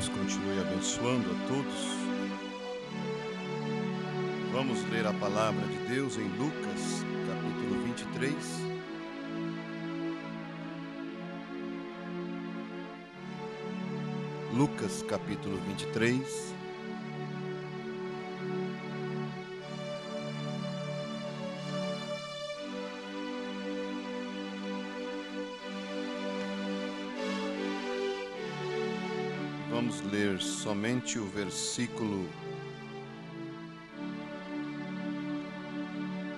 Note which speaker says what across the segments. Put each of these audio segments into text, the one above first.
Speaker 1: Deus continue abençoando a todos. Vamos ler a palavra de Deus em Lucas, capítulo 23. Lucas, capítulo 23. Vamos ler somente o versículo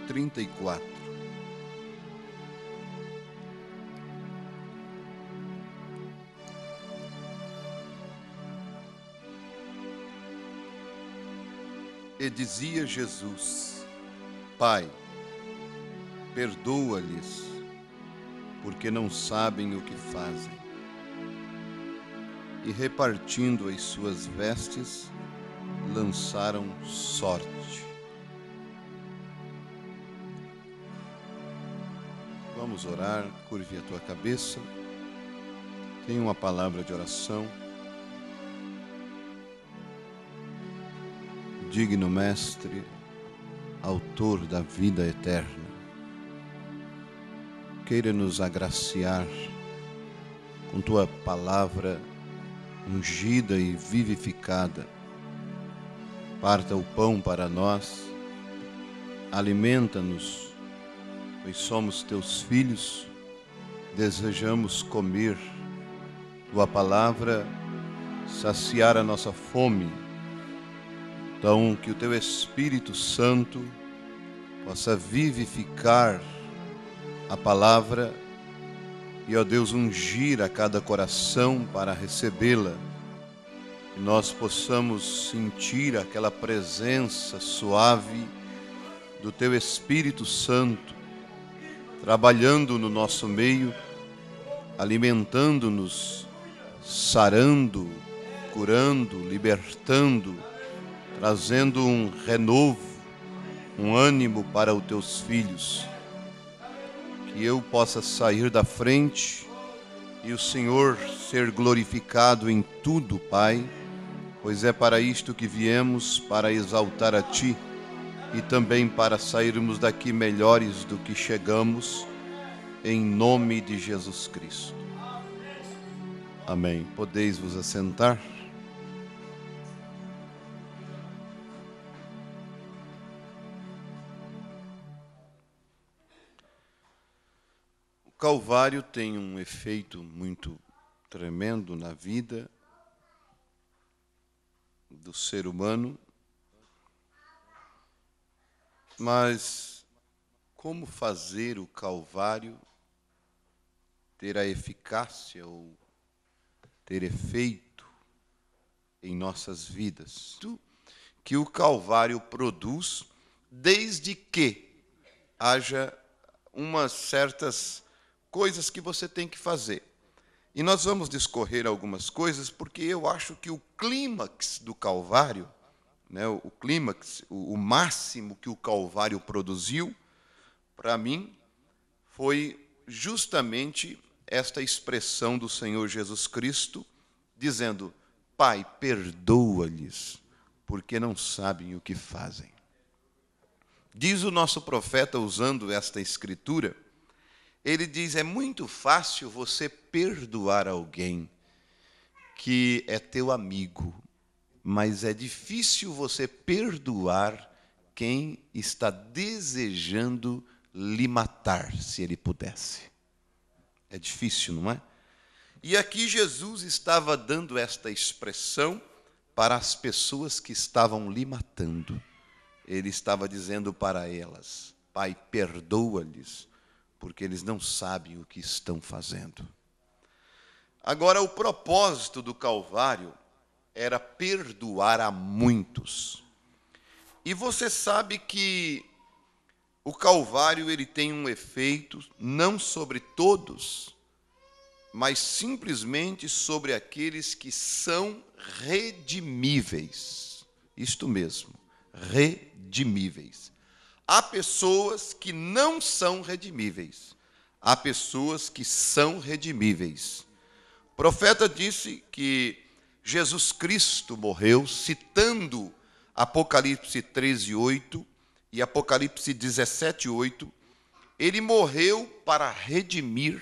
Speaker 1: 34. E dizia Jesus: Pai, perdoa-lhes, porque não sabem o que fazem. E repartindo as suas vestes, lançaram sorte. Vamos orar, curve a tua cabeça. Tenha uma palavra de oração. Digno Mestre, Autor da vida eterna, queira nos agraciar com tua palavra ungida e vivificada. Parta o pão para nós, alimenta-nos, pois somos teus filhos, desejamos comer tua palavra, saciar a nossa fome. Então, que o teu Espírito Santo possa vivificar a palavra e, ó Deus, ungir a cada coração para recebê-la. Que nós possamos sentir aquela presença suave do teu Espírito Santo trabalhando no nosso meio, alimentando-nos, sarando, curando, libertando, trazendo um renovo, um ânimo para os teus filhos. Que eu possa sair da frente e o Senhor ser glorificado em tudo, Pai, pois é para isto que viemos, para exaltar a Ti e também para sairmos daqui melhores do que chegamos, em nome de Jesus Cristo. Amém. Podeis vos assentar. O Calvário tem um efeito muito tremendo na vida do ser humano, mas como fazer o Calvário ter a eficácia ou ter efeito em nossas vidas? Que o Calvário produz, desde que haja umas certas coisas que você tem que fazer. E nós vamos discorrer algumas coisas, porque eu acho que o clímax do Calvário, né, o clímax, o máximo que o Calvário produziu, para mim, foi justamente esta expressão do Senhor Jesus Cristo, dizendo: Pai, perdoa-lhes, porque não sabem o que fazem. Diz o nosso profeta, usando esta escritura, ele diz: é muito fácil você perdoar alguém que é teu amigo, mas é difícil você perdoar quem está desejando lhe matar, se ele pudesse. É difícil, não é? E aqui Jesus estava dando esta expressão para as pessoas que estavam lhe matando. Ele estava dizendo para elas: Pai, perdoa-lhes, porque eles não sabem o que estão fazendo. Agora, o propósito do Calvário era perdoar a muitos. E você sabe que o Calvário ele tem um efeito não sobre todos, mas simplesmente sobre aqueles que são redimíveis. Isto mesmo, redimíveis. Há pessoas que não são redimíveis. Há pessoas que são redimíveis. O profeta disse que Jesus Cristo morreu, citando Apocalipse 13:8 e Apocalipse 17:8, ele morreu para redimir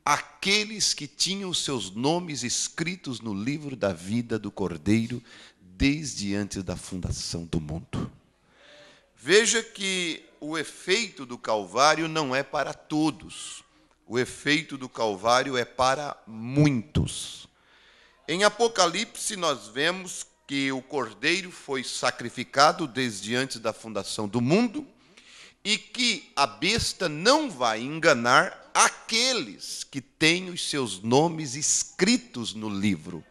Speaker 1: aqueles que tinham seus nomes escritos no livro da vida do Cordeiro desde antes da fundação do mundo. Veja que o efeito do Calvário não é para todos. O efeito do Calvário é para muitos. Em Apocalipse nós vemos que o Cordeiro foi sacrificado desde antes da fundação do mundo e que a besta não vai enganar aqueles que têm os seus nomes escritos no livro.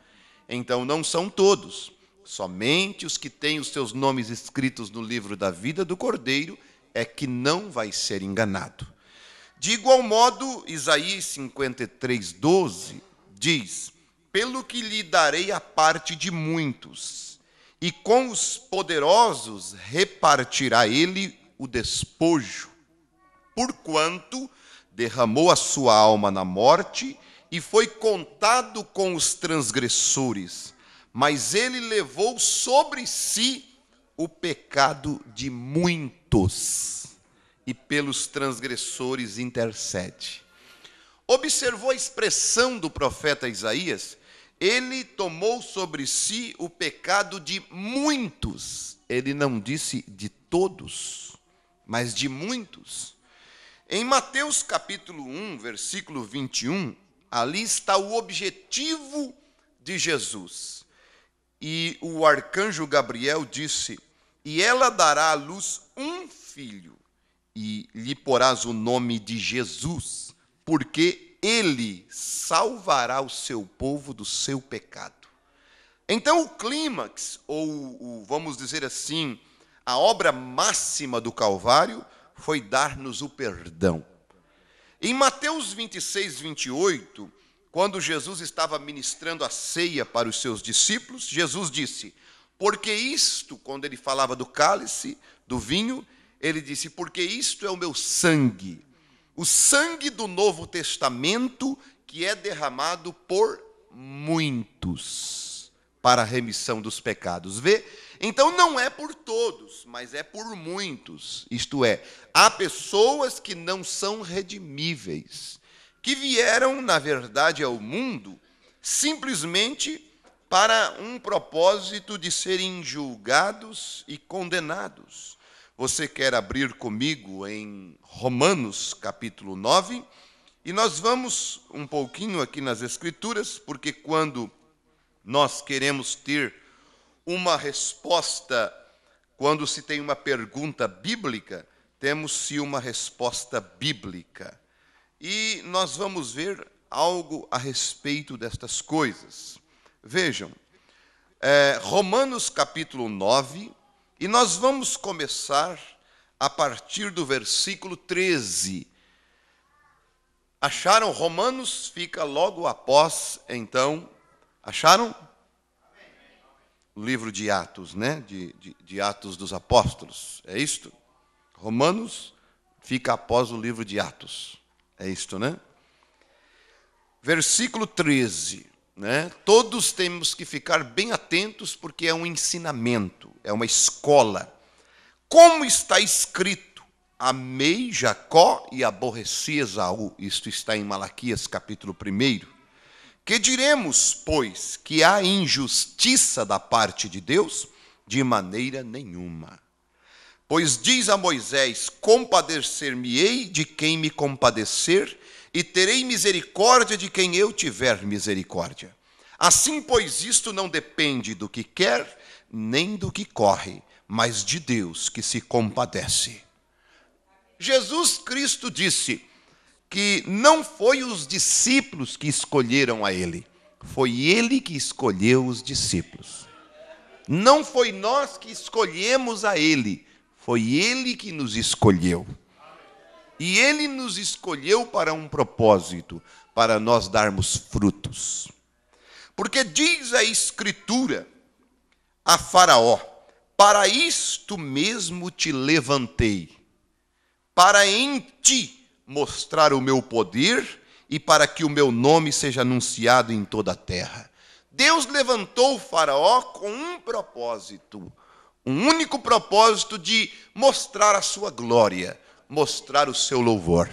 Speaker 1: Então não são todos, somente os que têm os seus nomes escritos no livro da vida do Cordeiro é que não vai ser enganado. De igual modo, Isaías 53:12 diz: pelo que lhe darei a parte de muitos, e com os poderosos repartirá ele o despojo, porquanto derramou a sua alma na morte e foi contado com os transgressores, mas ele levou sobre si o pecado de muitos, e pelos transgressores intercede. Observou a expressão do profeta Isaías? Ele tomou sobre si o pecado de muitos. Ele não disse de todos, mas de muitos. Em Mateus capítulo 1, versículo 21, ali está o objetivo de Jesus. E o arcanjo Gabriel disse: e ela dará à luz um filho, e lhe porás o nome de Jesus, porque ele salvará o seu povo do seu pecado. Então o clímax, ou vamos dizer assim, a obra máxima do Calvário foi dar-nos o perdão. Em Mateus 26:28, quando Jesus estava ministrando a ceia para os seus discípulos, Jesus disse: porque isto, quando ele falava do cálice, do vinho, ele disse: porque isto é o meu sangue, o sangue do Novo Testamento, que é derramado por muitos, para a remissão dos pecados. Vê? Então não é por todos, mas é por muitos. Isto é, há pessoas que não são redimíveis, que vieram, na verdade, ao mundo simplesmente para um propósito de serem julgados e condenados. Você quer abrir comigo em Romanos capítulo 9? E nós vamos um pouquinho aqui nas Escrituras, porque quando nós queremos ter uma resposta, quando se tem uma pergunta bíblica, temos-se uma resposta bíblica. E nós vamos ver algo a respeito destas coisas. Vejam, Romanos capítulo 9, e nós vamos começar a partir do versículo 13. Acharam? Romanos fica logo após, então, acharam? O livro de Atos, né? De Atos dos Apóstolos, é isto? Romanos fica após o livro de Atos, é isto, né? Versículo 13, né? Todos temos que ficar bem atentos, porque é um ensinamento, é uma escola. Como está escrito: amei Jacó e aborreci Esaú. Isto está em Malaquias capítulo 1. Que diremos, pois, que há injustiça da parte de Deus? De maneira nenhuma. Pois diz a Moisés: compadecer-me-ei de quem me compadecer, e terei misericórdia de quem eu tiver misericórdia. Assim, pois, isto não depende do que quer, nem do que corre, mas de Deus que se compadece. Jesus Cristo disse que não foi os discípulos que escolheram a ele, foi ele que escolheu os discípulos. Não foi nós que escolhemos a ele, foi ele que nos escolheu. E ele nos escolheu para um propósito, para nós darmos frutos. Porque diz a Escritura a Faraó: para isto mesmo te levantei, para em ti mostrar o meu poder e para que o meu nome seja anunciado em toda a terra. Deus levantou o Faraó com um propósito, um único propósito de mostrar a sua glória, mostrar o seu louvor.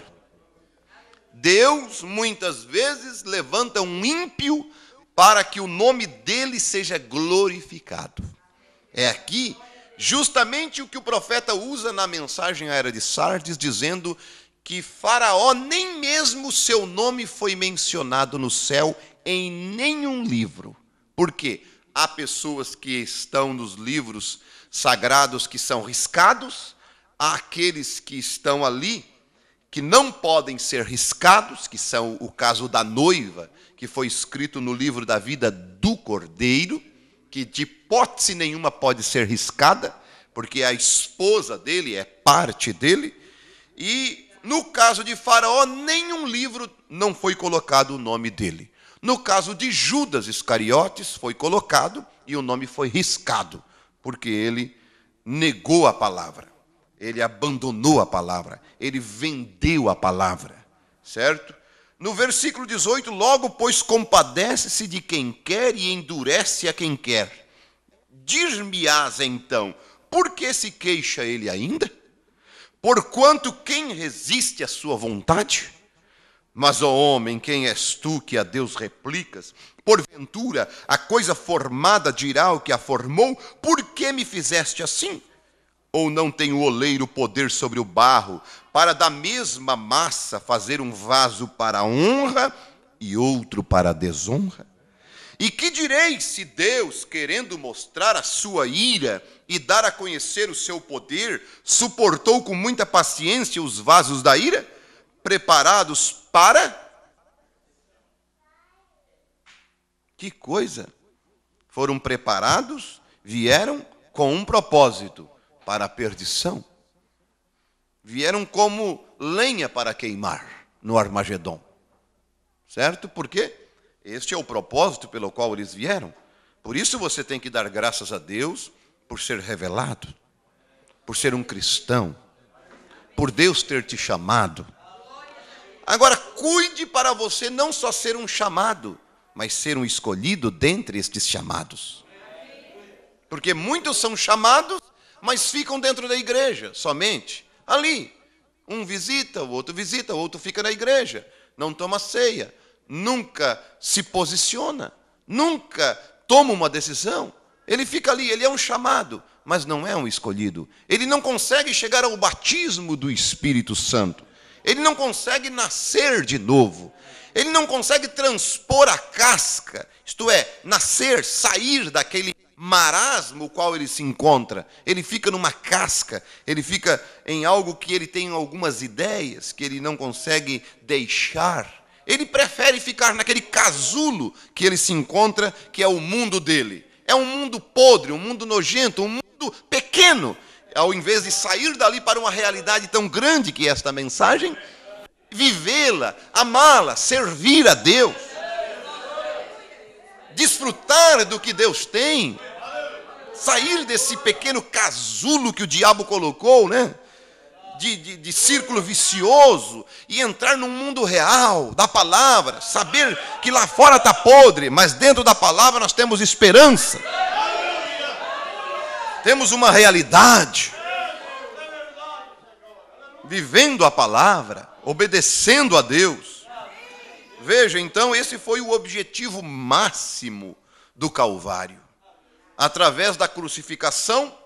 Speaker 1: Deus, muitas vezes, levanta um ímpio para que o nome dele seja glorificado. É aqui justamente o que o profeta usa na mensagem à era de Sardes, dizendo que Faraó, nem mesmo seu nome foi mencionado no céu em nenhum livro. Por quê? Há pessoas que estão nos livros sagrados que são riscados, há aqueles que estão ali que não podem ser riscados, que são o caso da noiva, que foi escrito no livro da vida do Cordeiro, que de hipótese nenhuma pode ser riscada, porque a esposa dele é parte dele. E no caso de Faraó, nenhum livro não foi colocado o nome dele. No caso de Judas Iscariotes, foi colocado e o nome foi riscado, porque ele negou a palavra. Ele abandonou a palavra, ele vendeu a palavra, certo? No versículo 18, logo, pois, compadece-se de quem quer e endurece a quem quer. Dir-me-ás, então, por que se queixa ele ainda? Porquanto quem resiste à sua vontade? Mas, ó homem, quem és tu que a Deus replicas? Porventura, a coisa formada dirá o que a formou? Por que me fizeste assim? Ou não tem o oleiro poder sobre o barro, para da mesma massa fazer um vaso para a honra e outro para a desonra? E que direi se Deus, querendo mostrar a sua ira e dar a conhecer o seu poder, suportou com muita paciência os vasos da ira, preparados para... Que coisa! Foram preparados, vieram com um propósito, para a perdição. Vieram como lenha para queimar no Armagedon. Certo? Por quê? Este é o propósito pelo qual eles vieram. Por isso você tem que dar graças a Deus por ser revelado, por ser um cristão, por Deus ter te chamado. Agora, cuide para você não só ser um chamado, mas ser um escolhido dentre estes chamados. Porque muitos são chamados, mas ficam dentro da igreja somente. Ali, um visita, o outro fica na igreja, não toma ceia, nunca se posiciona, nunca toma uma decisão. Ele fica ali, ele é um chamado, mas não é um escolhido. Ele não consegue chegar ao batismo do Espírito Santo. Ele não consegue nascer de novo. Ele não consegue transpor a casca, isto é, nascer, sair daquele marasmo o qual ele se encontra. Ele fica numa casca, ele fica em algo que ele tem algumas ideias que ele não consegue deixar. Ele prefere ficar naquele casulo que ele se encontra, que é o mundo dele. É um mundo podre, um mundo nojento, um mundo pequeno. Ao invés de sair dali para uma realidade tão grande que é esta mensagem, vivê-la, amá-la, servir a Deus, desfrutar do que Deus tem, sair desse pequeno casulo que o diabo colocou, né? De círculo vicioso, e entrar num mundo real, da palavra, saber que lá fora está podre, mas dentro da palavra nós temos esperança, temos uma realidade, vivendo a palavra, obedecendo a Deus. Veja, então, esse foi o objetivo máximo do Calvário. Através da crucificação,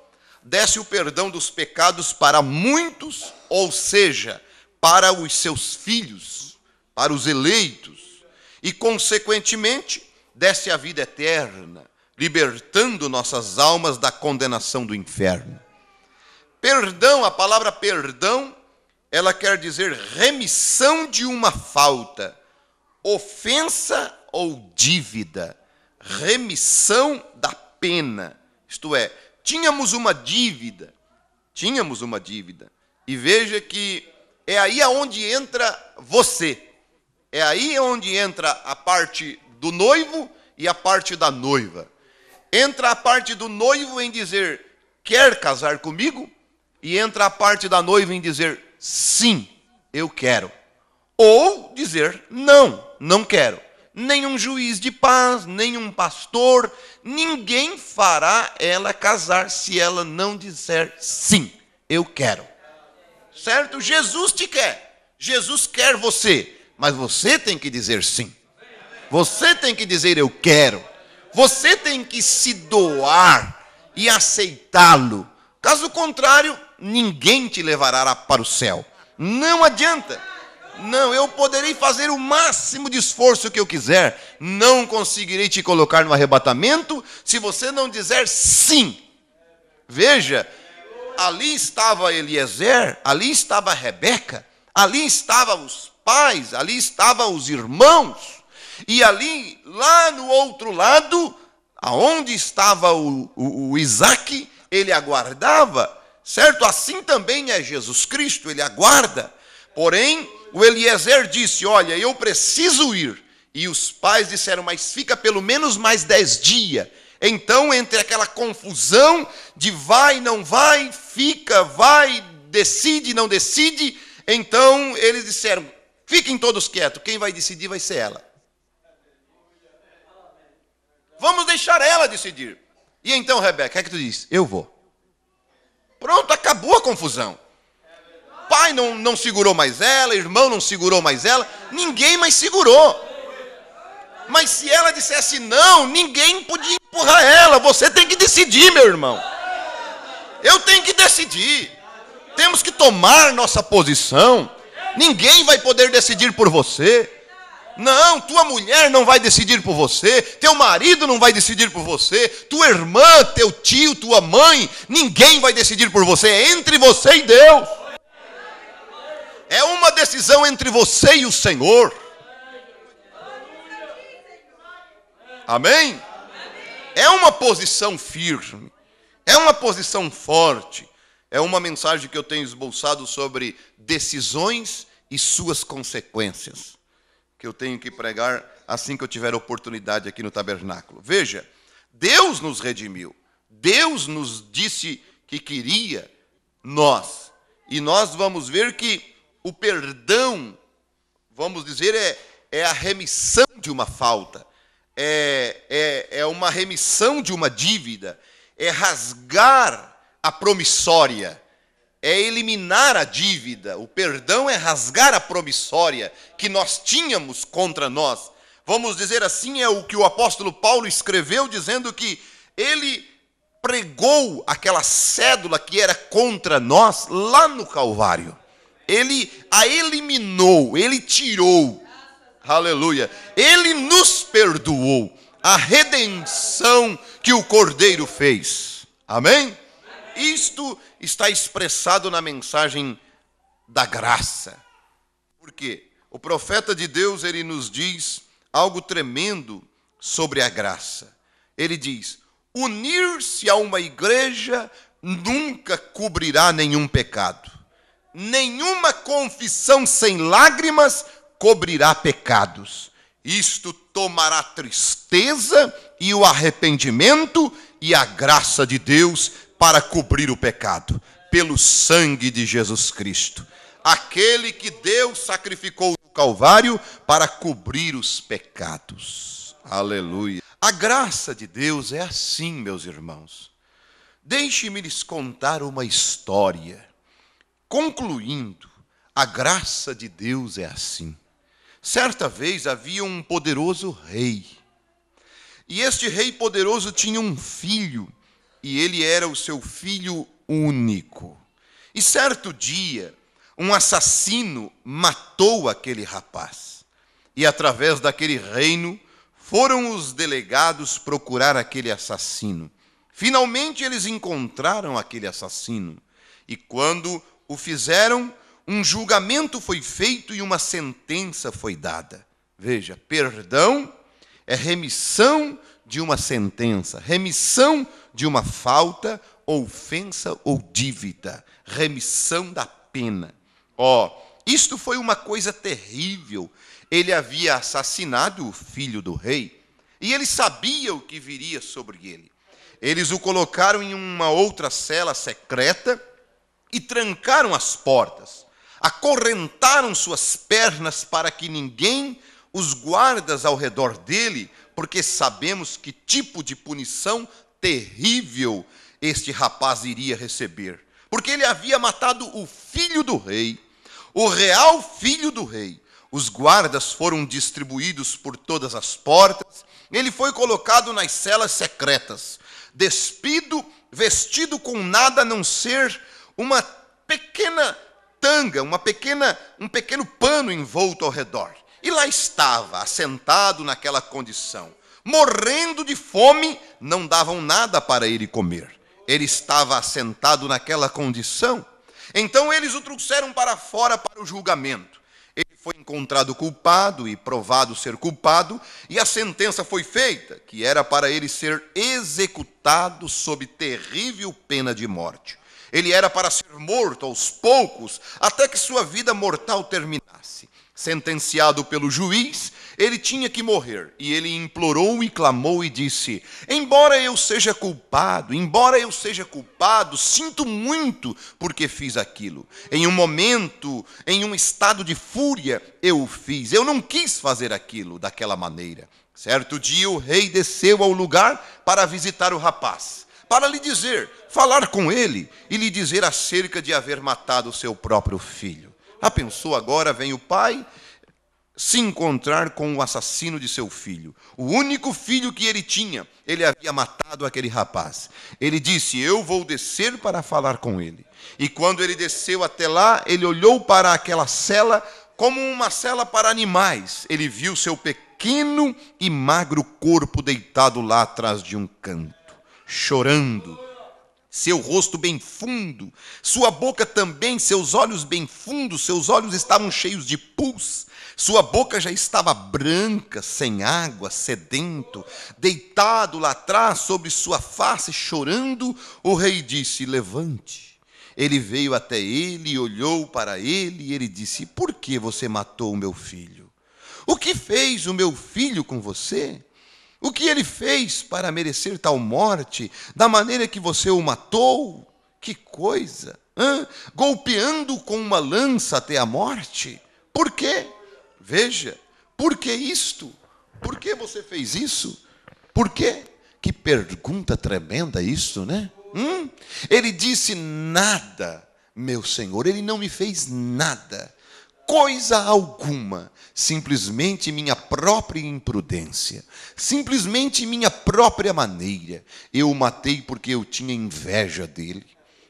Speaker 1: desce o perdão dos pecados para muitos, ou seja, para os seus filhos, para os eleitos, e, consequentemente, desce a vida eterna, libertando nossas almas da condenação do inferno. Perdão, a palavra perdão, ela quer dizer remissão de uma falta, ofensa ou dívida, remissão da pena. Isto é, tínhamos uma dívida, e veja que é aí aonde entra você, é aí onde entra a parte do noivo e a parte da noiva. Entra a parte do noivo em dizer, quer casar comigo? E entra a parte da noiva em dizer, sim, eu quero. Ou dizer, não, não quero. nem um juiz de paz, nem um pastor, ninguém fará ela casar se ela não disser sim, eu quero. Certo? Jesus te quer. Jesus quer você, mas você tem que dizer sim. Você tem que dizer eu quero. Você tem que se doar e aceitá-lo. Caso contrário, ninguém te levará para o céu. Não adianta. Não, eu poderei fazer o máximo de esforço que eu quiser. Não conseguirei te colocar no arrebatamento se você não dizer sim. Veja, ali estava Eliezer, ali estava Rebeca, ali estavam os pais, ali estavam os irmãos. E ali, lá no outro lado, aonde estava o Isaac, ele aguardava, certo? Assim também é Jesus Cristo, ele aguarda. Porém, o Eliezer disse, olha, eu preciso ir. E os pais disseram, mas fica pelo menos mais 10 dias. Então, entre aquela confusão de vai, não vai, fica, vai, decide, não decide, então eles disseram, fiquem todos quietos, quem vai decidir vai ser ela. Vamos deixar ela decidir. E então, Rebeca, o que é que tu diz? Eu vou. Pronto, acabou a confusão. Pai não segurou mais ela, irmão não segurou mais ela, ninguém mais segurou. Mas se ela dissesse não, ninguém podia empurrar ela. Você tem que decidir, meu irmão. Eu tenho que decidir. Temos que tomar nossa posição. Ninguém vai poder decidir por você. Não, tua mulher não vai decidir por você, teu marido não vai decidir por você, tua irmã, teu tio, tua mãe, ninguém vai decidir por você, é entre você e Deus. É uma decisão entre você e o Senhor. Amém? É uma posição firme, é uma posição forte, é uma mensagem que eu tenho esboçado sobre decisões e suas consequências, que eu tenho que pregar assim que eu tiver oportunidade aqui no tabernáculo. Veja, Deus nos redimiu. Deus nos disse que queria nós. E nós vamos ver que o perdão, vamos dizer, é a remissão de uma falta. É uma remissão de uma dívida. É rasgar a promissória. É eliminar a dívida. O perdão é rasgar a promissória que nós tínhamos contra nós. Vamos dizer assim, é o que o apóstolo Paulo escreveu, dizendo que ele pregou aquela cédula que era contra nós lá no Calvário. Ele a eliminou, ele tirou. Aleluia. Ele nos perdoou. A redenção que o Cordeiro fez. Amém? Isto está expressado na mensagem da graça. Por quê? O profeta de Deus, ele nos diz algo tremendo sobre a graça. Ele diz, unir-se a uma igreja nunca cobrirá nenhum pecado. Nenhuma confissão sem lágrimas cobrirá pecados. Isto tomará tristeza e o arrependimento e a graça de Deus para cobrir o pecado, pelo sangue de Jesus Cristo. Aquele que Deus sacrificou no Calvário para cobrir os pecados. Aleluia. A graça de Deus é assim, meus irmãos. Deixe-me lhes contar uma história. Concluindo, a graça de Deus é assim. Certa vez havia um poderoso rei. E este rei poderoso tinha um filho, e ele era o seu filho único. E certo dia, um assassino matou aquele rapaz. E através daquele reino, foram os delegados procurar aquele assassino. Finalmente eles encontraram aquele assassino. E quando o fizeram, um julgamento foi feito e uma sentença foi dada. Veja, perdão é remissão de uma sentença, remissão de uma falta, ofensa ou dívida, remissão da pena. Isto foi uma coisa terrível. Ele havia assassinado o filho do rei e ele sabia o que viria sobre ele. Eles o colocaram em uma outra cela secreta e trancaram as portas, acorrentaram suas pernas para que ninguém os guardas ao redor dele, porque sabemos que tipo de punição terrível este rapaz iria receber. Porque ele havia matado o filho do rei, o real filho do rei. Os guardas foram distribuídos por todas as portas. Ele foi colocado nas celas secretas, despido, vestido com nada a não ser uma pequena tanga, um pequeno pano envolto ao redor. E lá estava, assentado naquela condição, morrendo de fome, não davam nada para ele comer. Ele estava assentado naquela condição. Então eles o trouxeram para fora para o julgamento. Ele foi encontrado culpado e provado ser culpado, e a sentença foi feita, que era para ele ser executado sob terrível pena de morte. Ele era para ser morto aos poucos, até que sua vida mortal terminasse. Sentenciado pelo juiz, ele tinha que morrer. E ele implorou e clamou e disse: embora eu seja culpado, sinto muito porque fiz aquilo. Em um momento, em um estado de fúria, eu o fiz. Eu não quis fazer aquilo daquela maneira. Certo dia, o rei desceu ao lugar para visitar o rapaz, para lhe dizer, falar com ele e lhe dizer acerca de haver matado o seu próprio filho. Já pensou, agora vem o pai se encontrar com o assassino de seu filho. O único filho que ele tinha, ele havia matado aquele rapaz. Ele disse: eu vou descer para falar com ele. E quando ele desceu até lá, ele olhou para aquela cela como uma cela para animais. Ele viu seu pequeno e magro corpo deitado lá atrás de um canto, chorando, seu rosto bem fundo, sua boca também, seus olhos bem fundos, seus olhos estavam cheios de pus, sua boca já estava branca, sem água, sedento, deitado lá atrás sobre sua face, chorando. O rei disse: levante. Ele veio até ele e olhou para ele, e ele disse: por que você matou o meu filho? O que fez o meu filho com você? O que ele fez para merecer tal morte, da maneira que você o matou? Que coisa! Golpeando com uma lança até a morte? Por quê? Veja, por que isto? Por que você fez isso? Por quê? Que pergunta tremenda isso, né? Ele disse: nada, meu senhor, ele não me fez nada. Coisa alguma, simplesmente minha própria imprudência, simplesmente minha própria maneira. Eu o matei porque eu tinha inveja dele.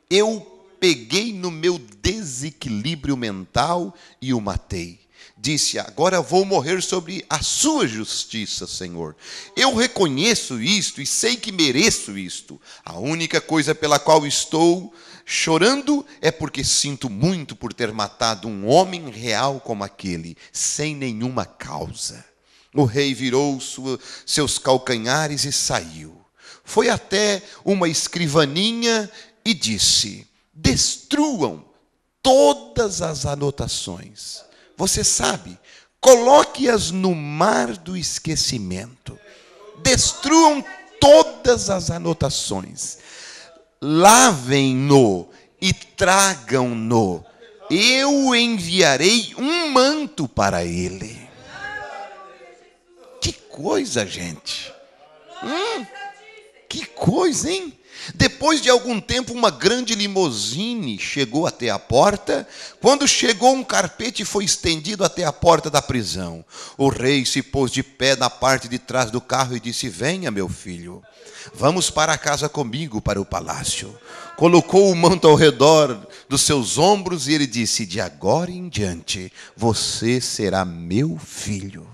Speaker 1: Eu peguei no meu desequilíbrio mental e o matei. Disse: agora vou morrer sobre a sua justiça, Senhor. Eu reconheço isto e sei que mereço isto. A única coisa pela qual estou chorando é porque sinto muito por ter matado um homem real como aquele, sem nenhuma causa. O rei virou seus calcanhares e saiu. Foi até uma escrivaninha e disse: destruam todas as anotações. Você sabe, coloque-as no mar do esquecimento. Destruam todas as anotações. Lavem-no e tragam-no. Eu enviarei um manto para ele. Que coisa, gente. Que coisa, hein? Depois de algum tempo, uma grande limusine chegou até a porta. Quando chegou, um carpete foi estendido até a porta da prisão. O rei se pôs de pé na parte de trás do carro e disse: venha, meu filho, vamos para casa comigo, para o palácio. Colocou o manto ao redor dos seus ombros e ele disse: de agora em diante, você será meu filho.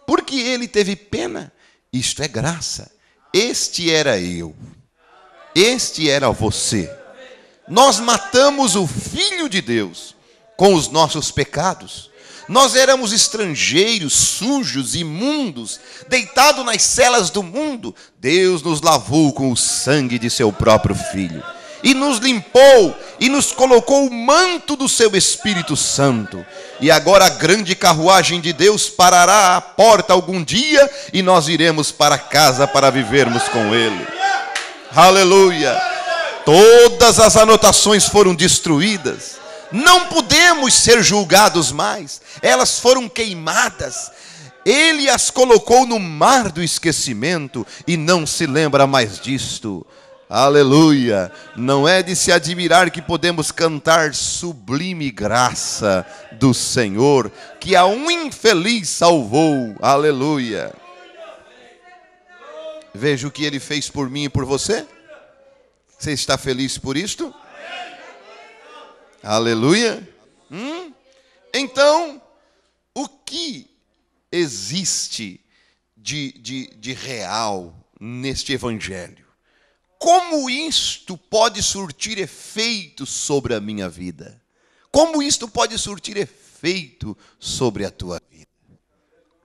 Speaker 1: Porque ele teve pena. Isto é graça. Este era eu. Este era você. Nós matamos o Filho de Deus com os nossos pecados. Nós éramos estrangeiros, sujos, imundos, deitados nas celas do mundo. Deus nos lavou com o sangue de seu próprio Filho. E nos limpou, e nos colocou o manto do seu Espírito Santo. E agora a grande carruagem de Deus parará à porta algum dia, e nós iremos para casa para vivermos com Ele. Aleluia! Todas as anotações foram destruídas. Não podemos ser julgados mais. Elas foram queimadas. Ele as colocou no mar do esquecimento e não se lembra mais disto. Aleluia. Não é de se admirar que podemos cantar sublime graça do Senhor, que a um infeliz salvou. Aleluia. Veja o que ele fez por mim e por você. Você está feliz por isto? Aleluia. Então, o que existe de real neste evangelho? Como isto pode surtir efeito sobre a minha vida? Como isto pode surtir efeito sobre a tua vida?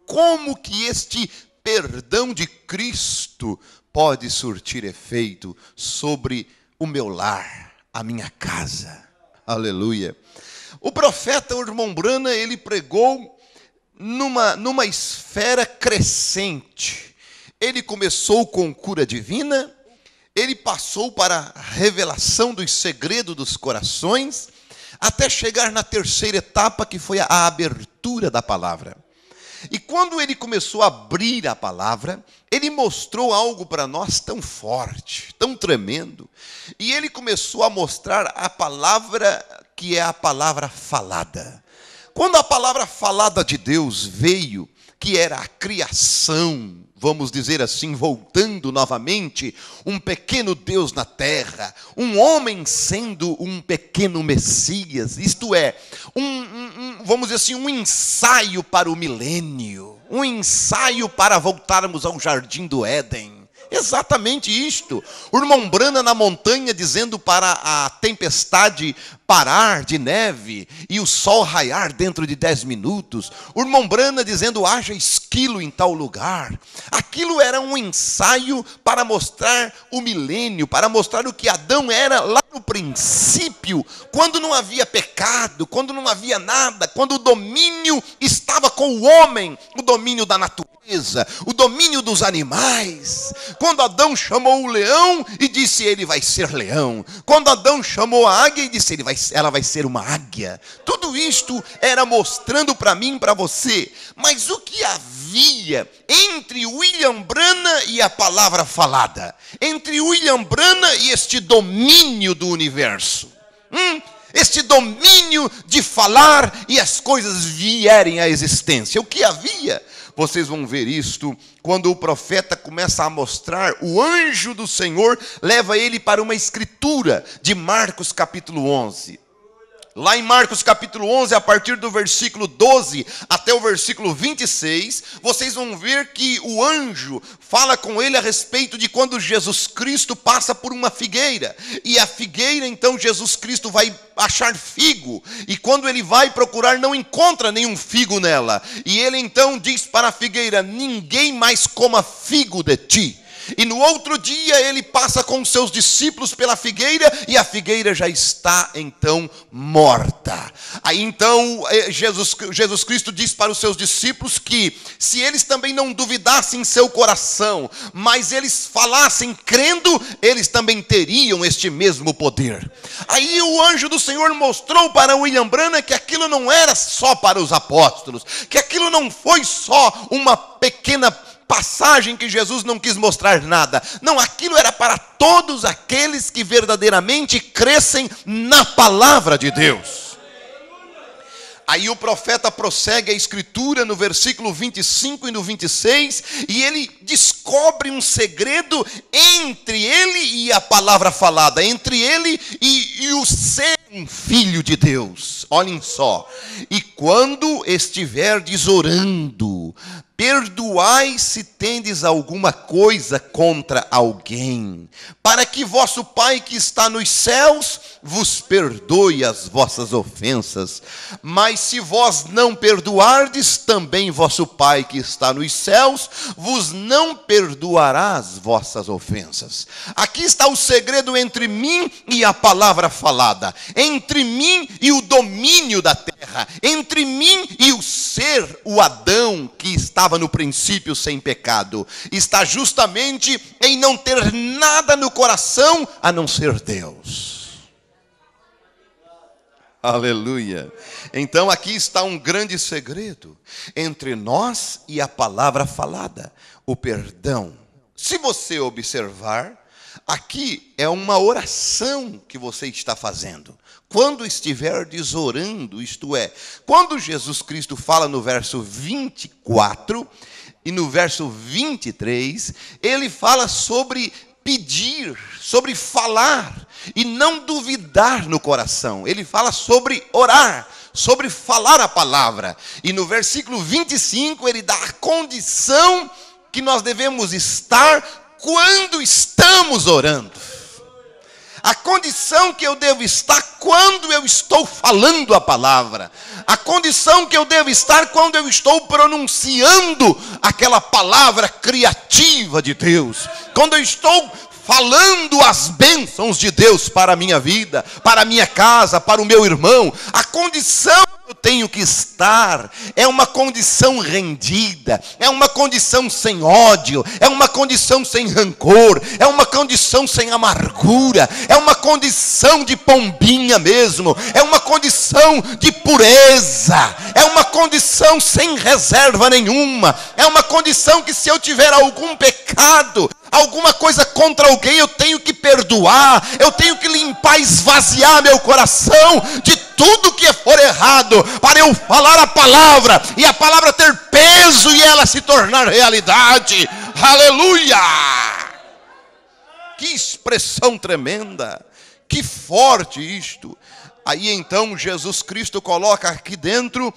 Speaker 1: Como que este perdão de Cristo pode surtir efeito sobre o meu lar, a minha casa? Aleluia. O profeta, o irmão Branham, ele pregou numa esfera crescente. Ele começou com cura divina, ele passou para a revelação dos segredos dos corações, até chegar na terceira etapa, que foi a abertura da palavra. E quando ele começou a abrir a palavra, ele mostrou algo para nós tão forte, tão tremendo. E ele começou a mostrar a palavra que é a palavra falada. Quando a palavra falada de Deus veio, que era a criação, vamos dizer assim, voltando novamente, um pequeno Deus na terra, um homem sendo um pequeno Messias, isto é, vamos dizer assim, um ensaio para o milênio, um ensaio para voltarmos ao jardim do Éden. Exatamente isto. O irmão Branham na montanha dizendo para a tempestade parar de neve e o sol raiar dentro de 10 minutos. O irmão Branham dizendo haja esquilo em tal lugar. Aquilo era um ensaio para mostrar o milênio, para mostrar o que Adão era lá no princípio, quando não havia pecado, quando não havia nada, quando o domínio estava com o homem, o domínio da natureza, o domínio dos animais. Quando Adão chamou o leão e disse ele vai ser leão. Quando Adão chamou a águia e disse ela vai ser uma águia. Tudo isto era mostrando para mim e para você. Mas o que havia entre William Branham e a palavra falada? Entre William Branham e este domínio do universo? Este domínio de falar e as coisas vierem à existência. O que havia? Vocês vão ver isto quando o profeta começa a mostrar, o anjo do Senhor leva ele para uma escritura de Marcos capítulo 11. Lá em Marcos capítulo 11, a partir do versículo 12 até o versículo 26, vocês vão ver que o anjo fala com ele a respeito de quando Jesus Cristo passa por uma figueira. E a figueira, então, Jesus Cristo vai achar figo. E quando ele vai procurar, não encontra nenhum figo nela. E ele então diz para a figueira, ninguém mais coma figo de ti. E no outro dia ele passa com seus discípulos pela figueira e a figueira já está então morta. Aí então Jesus Cristo diz para os seus discípulos que se eles também não duvidassem em seu coração, mas eles falassem crendo, eles também teriam este mesmo poder. Aí o anjo do Senhor mostrou para William Branham que aquilo não era só para os apóstolos, que aquilo não foi só uma pequena passagem que Jesus não quis mostrar nada. Não, aquilo era para todos aqueles que verdadeiramente crescem na palavra de Deus. Aí o profeta prossegue a escritura no versículo 25 e no 26, e ele descobre um segredo entre ele e a palavra falada, entre ele e o ser um filho de Deus. Olhem só. E quando estiverdes orando, perdoai se tendes alguma coisa contra alguém, para que vosso Pai que está nos céus vos perdoe as vossas ofensas. Mas se vós não perdoardes, também vosso Pai que está nos céus vos não perdoará as vossas ofensas. Aqui está o segredo entre mim e a palavra falada, entre mim e o domínio da terra, entre mim e o ser, o Adão que estava no princípio sem pecado, está justamente em não ter nada no coração a não ser Deus. Aleluia. Então aqui está um grande segredo entre nós e a palavra falada, o perdão. Se você observar, aqui é uma oração que você está fazendo. Quando estiverdes orando, isto é, quando Jesus Cristo fala no verso 24 e no verso 23, ele fala sobre pedir, sobre falar e não duvidar no coração. Ele fala sobre orar, sobre falar a palavra. E no versículo 25 ele dá a condição que nós devemos estar quando estamos orando. A condição que eu devo estar quando eu estou falando a palavra. A condição que eu devo estar quando eu estou pronunciando aquela palavra criativa de Deus. Quando eu estou falando as bênçãos de Deus para a minha vida, para a minha casa, para o meu irmão. A condição que eu tenho que estar é uma condição rendida, é uma condição sem ódio, é uma condição sem rancor, é uma condição sem amargura, é uma condição de pombinha mesmo, é uma condição de pureza, é uma condição sem reserva nenhuma, é uma condição que se eu tiver algum pecado, alguma coisa contra alguém, eu tenho que perdoar, eu tenho que limpar, esvaziar meu coração de tudo que for errado, para eu falar a palavra, e a palavra ter peso e ela se tornar realidade. Aleluia! Que expressão tremenda, que forte isto. Aí então Jesus Cristo coloca aqui dentro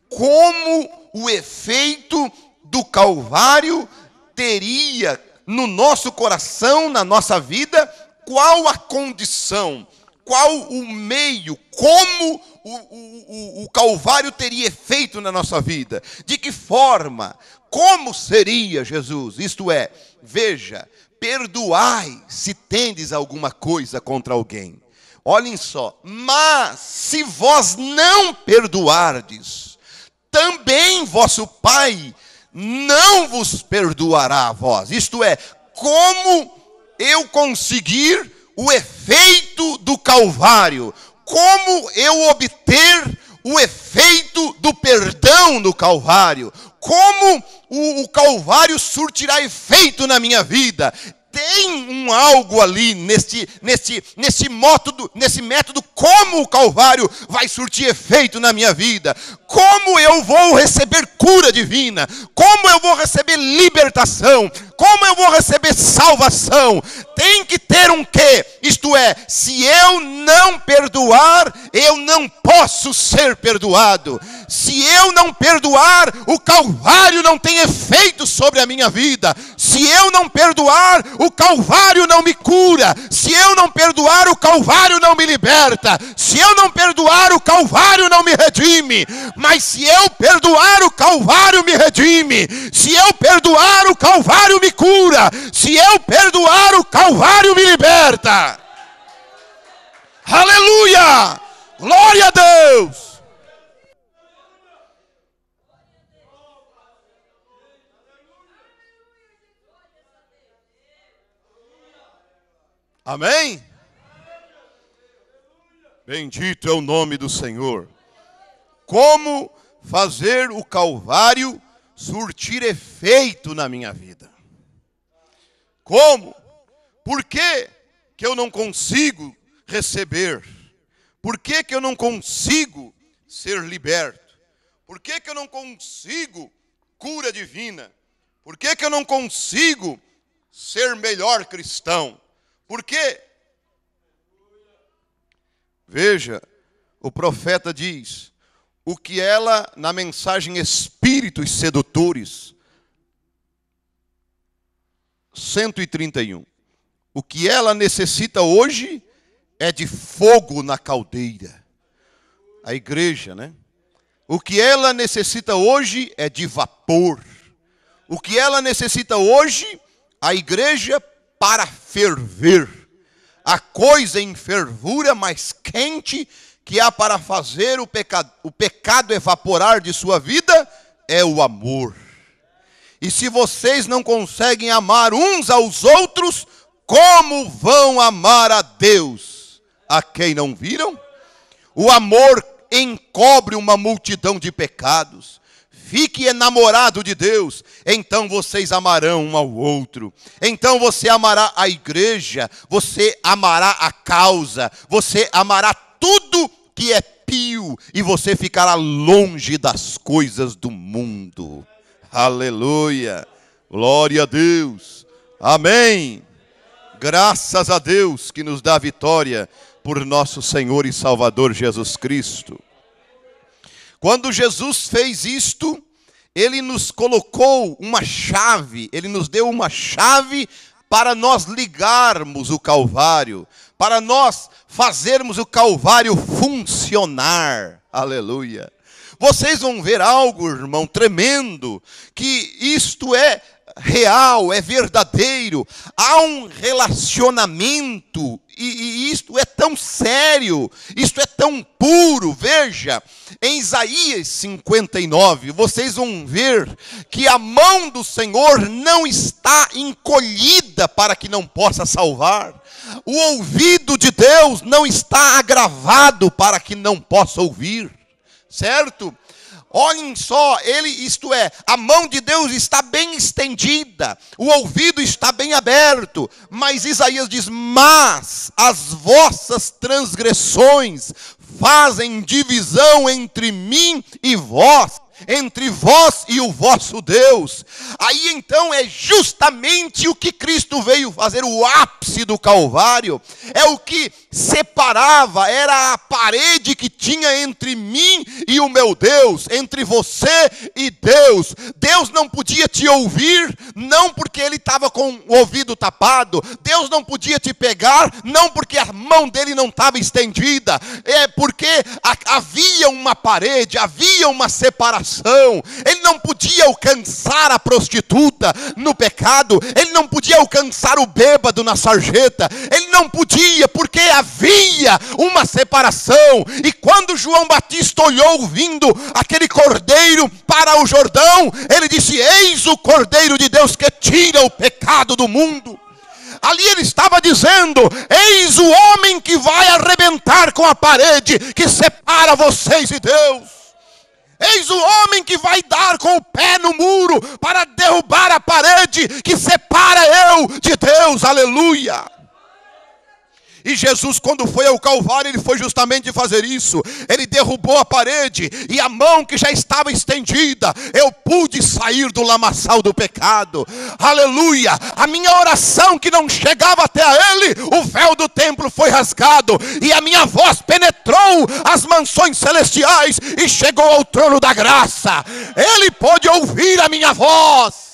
Speaker 1: como o efeito do Calvário teria no nosso coração, na nossa vida, qual a condição, qual o meio, como o Calvário teria efeito na nossa vida, de que forma, como seria Jesus, isto é, veja, perdoai se tendes alguma coisa contra alguém, olhem só, mas se vós não perdoardes, também vosso Pai não vos perdoará a vós. Isto é, como eu conseguir o efeito do Calvário, como eu obter o efeito do perdão do Calvário, como o Calvário surtirá efeito na minha vida. Tem algo ali nesse método, como o Calvário vai surtir efeito na minha vida, como eu vou receber cura divina, como eu vou receber libertação, como eu vou receber salvação. Tem que ter um quê? Isto é, se eu não perdoar, eu não posso ser perdoado. Se eu não perdoar, o Calvário não tem efeito sobre a minha vida. Se eu não perdoar, o Calvário não me cura. Se eu não perdoar, o Calvário não me liberta. Se eu não perdoar, o Calvário não me redime. Mas se eu perdoar, o Calvário me redime. Se eu perdoar, o Calvário me cura. Se eu perdoar, o Calvário me liberta. Aleluia! Glória a Deus! Amém? Bendito é o nome do Senhor. Como fazer o Calvário surtir efeito na minha vida? Como? Por que eu não consigo receber? Por que eu não consigo ser liberto? Por que eu não consigo cura divina? Por que eu não consigo ser melhor cristão? Por quê? Veja, o profeta diz, o que ela, na mensagem Espíritos Sedutores, 131, o que ela necessita hoje é de fogo na caldeira. A igreja, né? O que ela necessita hoje é de vapor. O que ela necessita hoje, a igreja, para ferver. A coisa em fervura mais quente que há para fazer o pecado evaporar de sua vida é o amor. E se vocês não conseguem amar uns aos outros, como vão amar a Deus, a quem não viram? O amor encobre uma multidão de pecados. Fique enamorado de Deus, então vocês amarão um ao outro. Então você amará a igreja, você amará a causa, você amará tudo que é pio, e você ficará longe das coisas do mundo. Aleluia, glória a Deus, amém. Graças a Deus que nos dá vitória por nosso Senhor e Salvador Jesus Cristo. Quando Jesus fez isto, Ele nos colocou uma chave, Ele nos deu uma chave para nós ligarmos o Calvário, para nós fazermos o Calvário funcionar. Aleluia. Vocês vão ver algo, irmão, tremendo, que isto é real, é verdadeiro. Há um relacionamento, e isto é tão sério, isto é tão puro. Veja, em Isaías 59, vocês vão ver que a mão do Senhor não está encolhida para que não possa salvar. O ouvido de Deus não está agravado para que não possa ouvir, certo? Olhem só, isto é, a mão de Deus está bem estendida, o ouvido está bem aberto, mas Isaías diz: mas as vossas transgressões fazem divisão entre mim e vós, entre vós e o vosso Deus. Aí então é justamente o que Cristo veio fazer, o ápice do Calvário. É o que separava, era a parede que tinha entre mim e o meu Deus, entre você e Deus. Deus não podia te ouvir, não porque ele estava com o ouvido tapado. Deus não podia te pegar, não porque a mão dele não estava estendida. É porque havia uma parede, havia uma separação. Ele não podia alcançar a prostituta no pecado, ele não podia alcançar o bêbado na sarjeta, ele não podia, porque havia uma separação. E quando João Batista olhou vindo aquele cordeiro para o Jordão, ele disse: eis o cordeiro de Deus que tira o pecado do mundo. Ali ele estava dizendo: eis o homem que vai arrebentar com a parede que separa vocês e Deus. Eis o homem que vai dar com o pé no muro para derrubar a parede que separa eu de Deus. Aleluia. E Jesus, quando foi ao Calvário, ele foi justamente fazer isso. Ele derrubou a parede, e a mão que já estava estendida, eu pude sair do lamaçal do pecado. Aleluia. A minha oração que não chegava até a ele, o véu do templo foi rasgado, e a minha voz penetrou as mansões celestiais e chegou ao trono da graça. Ele pôde ouvir a minha voz.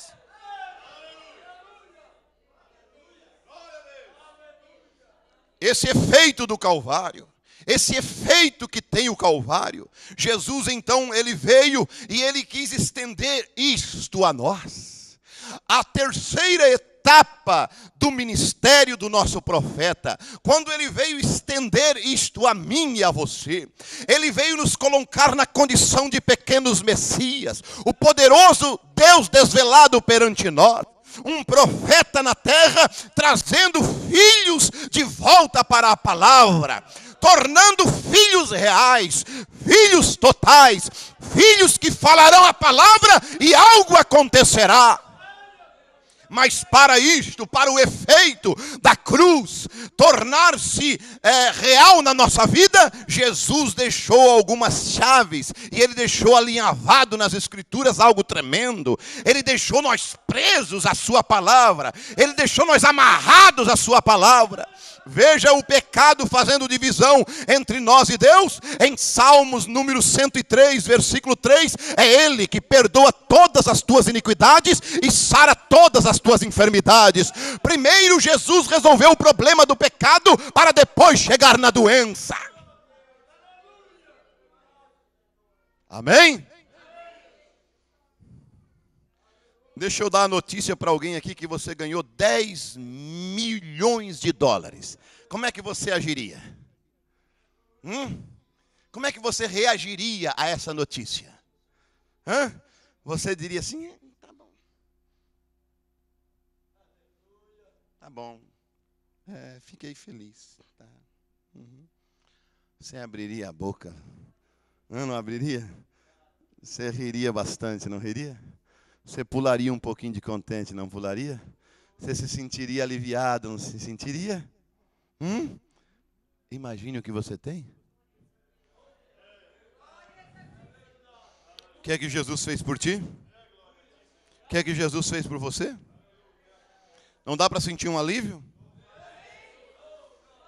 Speaker 1: Esse efeito do Calvário, esse efeito que tem o Calvário, Jesus então, ele veio e ele quis estender isto a nós. A terceira etapa do ministério do nosso profeta, quando ele veio estender isto a mim e a você, ele veio nos colocar na condição de pequenos messias, o poderoso Deus desvelado perante nós. Um profeta na terra, trazendo filhos de volta para a palavra, tornando filhos reais, filhos totais, filhos que falarão a palavra e algo acontecerá. Mas para isto, para o efeito da cruz tornar-se real na nossa vida, Jesus deixou algumas chaves, e ele deixou alinhavado nas escrituras algo tremendo. Ele deixou nós presos à sua palavra, ele deixou nós amarrados à sua palavra. Veja o pecado fazendo divisão entre nós e Deus. Em Salmos número 103, versículo 3, é Ele que perdoa todas as tuas iniquidades e sara todas as tuas enfermidades. Primeiro Jesus resolveu o problema do pecado para depois chegar na doença. Amém? Deixa eu dar a notícia para alguém aqui que você ganhou 10 milhões de dólares. Como é que você agiria? Como é que você reagiria a essa notícia? Você diria assim: tá bom. Tá bom. Fiquei feliz. Tá.
Speaker 2: Você abriria a boca? Não abriria? Você riria bastante, não riria? Você pularia um pouquinho de contente, não pularia? Você se sentiria aliviado, não se sentiria? Imagine o que você tem. O que é que Jesus fez por ti? O que é que Jesus fez por você? Não dá para sentir um alívio?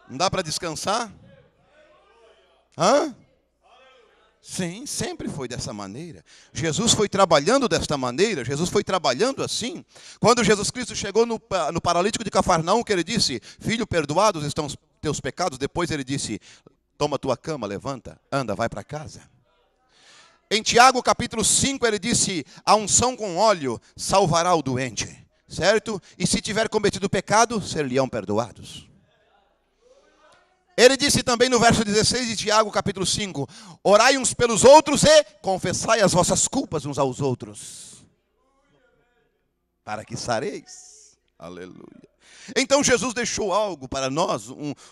Speaker 2: Não dá para descansar? Sim, sempre foi dessa maneira. Jesus foi trabalhando desta maneira, Jesus foi trabalhando assim. Quando Jesus Cristo chegou no paralítico de Cafarnaum, que ele disse: filho, perdoados estão os teus pecados. Depois ele disse: toma tua cama, levanta, anda, vai para casa. Em Tiago capítulo 5 ele disse: a unção com óleo salvará o doente, certo? E se tiver cometido pecado, ser-lhe-ão perdoados. Ele disse também no verso 16 de Tiago, capítulo 5, orai uns pelos outros e confessai as vossas culpas uns aos outros, para que sareis. Aleluia. Então Jesus deixou algo para nós,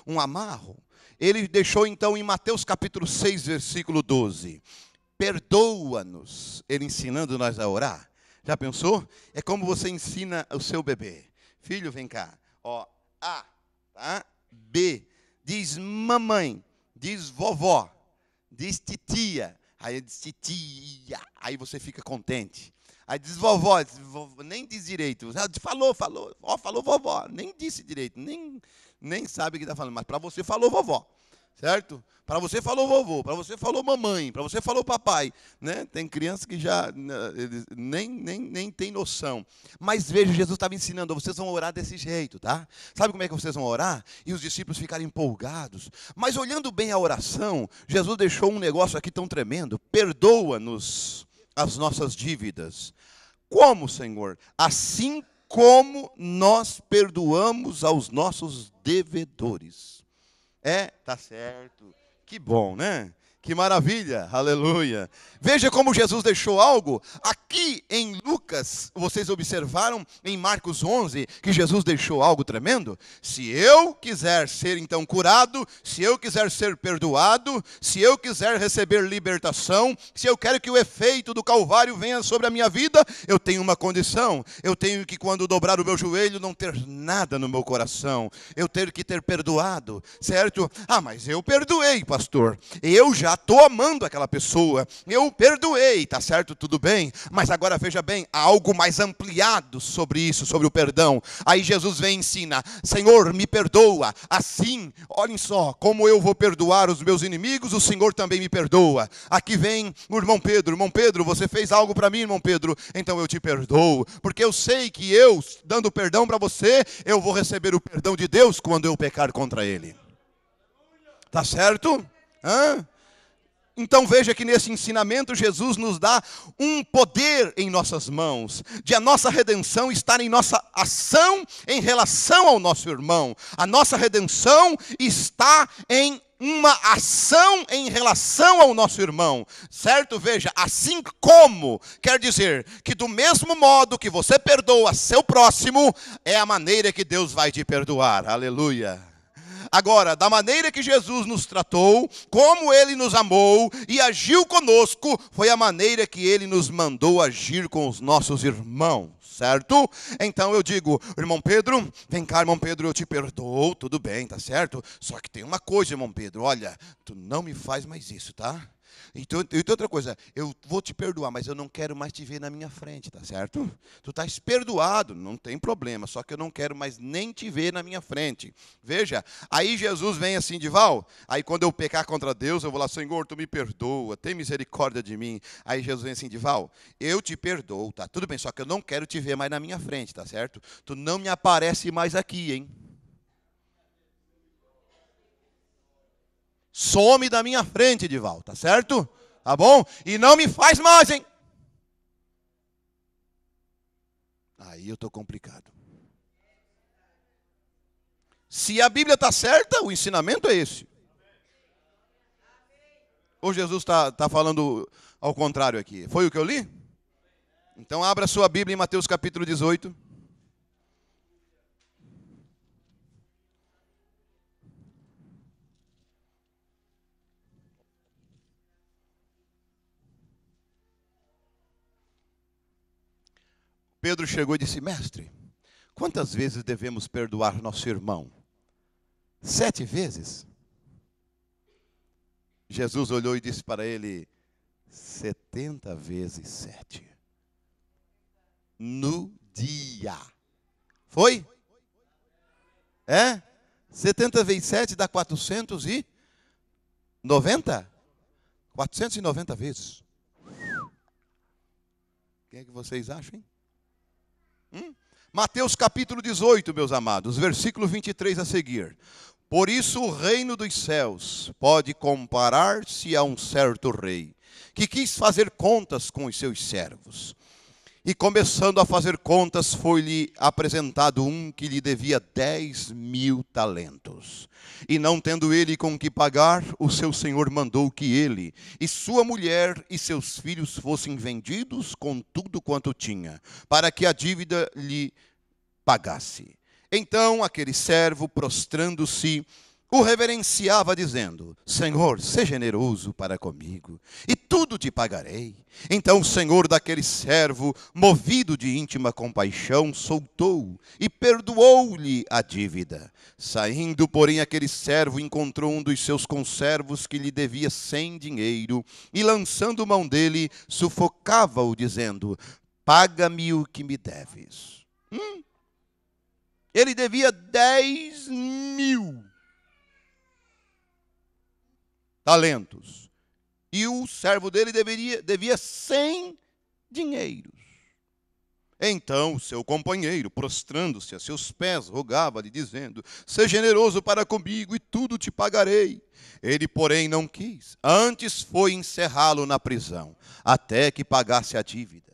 Speaker 2: um amarro. Ele deixou então em Mateus capítulo 6, versículo 12. Perdoa-nos, ele ensinando nós a orar. Já pensou? É como você ensina o seu bebê. Filho, vem cá. Ó, A, tá? B. Diz mamãe, diz vovó, diz titia, aí diz titia, aí você fica contente. Aí diz vovó, nem diz direito, falou, falou vovó, nem disse direito, nem sabe o que está falando, mas para você falou vovó, certo? Para você falou vovô, para você falou mamãe, para você falou papai, né? Tem crianças que já nem tem noção. Mas veja, Jesus estava ensinando, vocês vão orar desse jeito, tá? Sabe como é que vocês vão orar? E os discípulos ficaram empolgados. Mas olhando bem a oração, Jesus deixou um negócio aqui tão tremendo: perdoa-nos as nossas dívidas. Como, Senhor? Assim como nós perdoamos aos nossos devedores. Tá certo. Que bom, né? Que maravilha, aleluia. Veja como Jesus deixou algo. Aqui em Lucas, vocês observaram em Marcos 11, que Jesus deixou algo tremendo? Se eu quiser ser então curado, se eu quiser ser perdoado, se eu quiser receber libertação, se eu quero que o efeito do Calvário venha sobre a minha vida, eu tenho uma condição. Eu tenho que, quando dobrar o meu joelho, não ter nada no meu coração. Eu tenho que ter perdoado, certo? Mas eu perdoei, pastor. Eu já estou amando aquela pessoa, eu perdoei, tá certo, tudo bem, mas agora veja bem, há algo mais ampliado sobre isso, sobre o perdão. Aí Jesus vem e ensina: Senhor, me perdoa, assim, olhem só, como eu vou perdoar os meus inimigos, o Senhor também me perdoa. Aqui vem o irmão Pedro, você fez algo para mim, irmão Pedro, então eu te perdoo, porque eu sei que eu, dando perdão para você, eu vou receber o perdão de Deus quando eu pecar contra ele. Tá certo? Então veja que nesse ensinamento Jesus nos dá um poder em nossas mãos, de a nossa redenção estar em nossa ação em relação ao nosso irmão. A nossa redenção está em uma ação em relação ao nosso irmão, certo? Veja, assim como, quer dizer que do mesmo modo que você perdoa seu próximo, é a maneira que Deus vai te perdoar. Aleluia. Agora, da maneira que Jesus nos tratou, como Ele nos amou e agiu conosco, foi a maneira que Ele nos mandou agir com os nossos irmãos, certo? Então eu digo: irmão Pedro, vem cá, irmão Pedro, eu te perdoo, tudo bem, tá certo? Só que tem uma coisa, irmão Pedro, olha, tu não me faz mais isso, tá? E outra coisa, eu vou te perdoar, mas eu não quero mais te ver na minha frente, tá certo? Tu estás perdoado, não tem problema, só que eu não quero mais nem te ver na minha frente. Veja, aí Jesus vem assim, Dival, aí quando eu pecar contra Deus, eu vou lá: Senhor, tu me perdoa, tem misericórdia de mim. Aí Jesus vem assim, Dival, eu te perdoo, tá? Tudo bem, só que eu não quero te ver mais na minha frente, tá certo? Tu não me aparece mais aqui, hein? Some da minha frente, Dival, tá certo? Tá bom? E não me faz mais, hein? Aí eu estou complicado. Se a Bíblia está certa, o ensinamento é esse. Ou Jesus está falando ao contrário aqui? Foi o que eu li? Então abra sua Bíblia em Mateus capítulo 18. Pedro chegou e disse: mestre, quantas vezes devemos perdoar nosso irmão? 7 vezes? Jesus olhou e disse para ele: 70 vezes 7. No dia. Foi? 70 vezes 7 dá 490? 490 vezes. Quem é que vocês acham, hein? Mateus capítulo 18, meus amados, versículo 23 a seguir. Por isso o reino dos céus pode comparar-se a um certo rei, que quis fazer contas com os seus servos. E começando a fazer contas, foi-lhe apresentado um que lhe devia 10.000 talentos. E não tendo ele com que pagar, o seu senhor mandou que ele e sua mulher e seus filhos fossem vendidos com tudo quanto tinha, para que a dívida lhe pagasse. Então aquele servo, prostrando-se, o reverenciava, dizendo: Senhor, seja generoso para comigo, e tudo te pagarei. Então o senhor daquele servo, movido de íntima compaixão, soltou e perdoou-lhe a dívida. Saindo, porém, aquele servo encontrou um dos seus conservos que lhe devia 100 dinheiro, e lançando mão dele, sufocava-o, dizendo: paga-me o que me deves. Ele devia 10.000 talentos. E o servo dele devia 100 dinheiros. Então o seu companheiro, prostrando-se a seus pés, rogava-lhe, dizendo: seja generoso para comigo e tudo te pagarei. Ele, porém, não quis. Antes foi encerrá-lo na prisão, até que pagasse a dívida.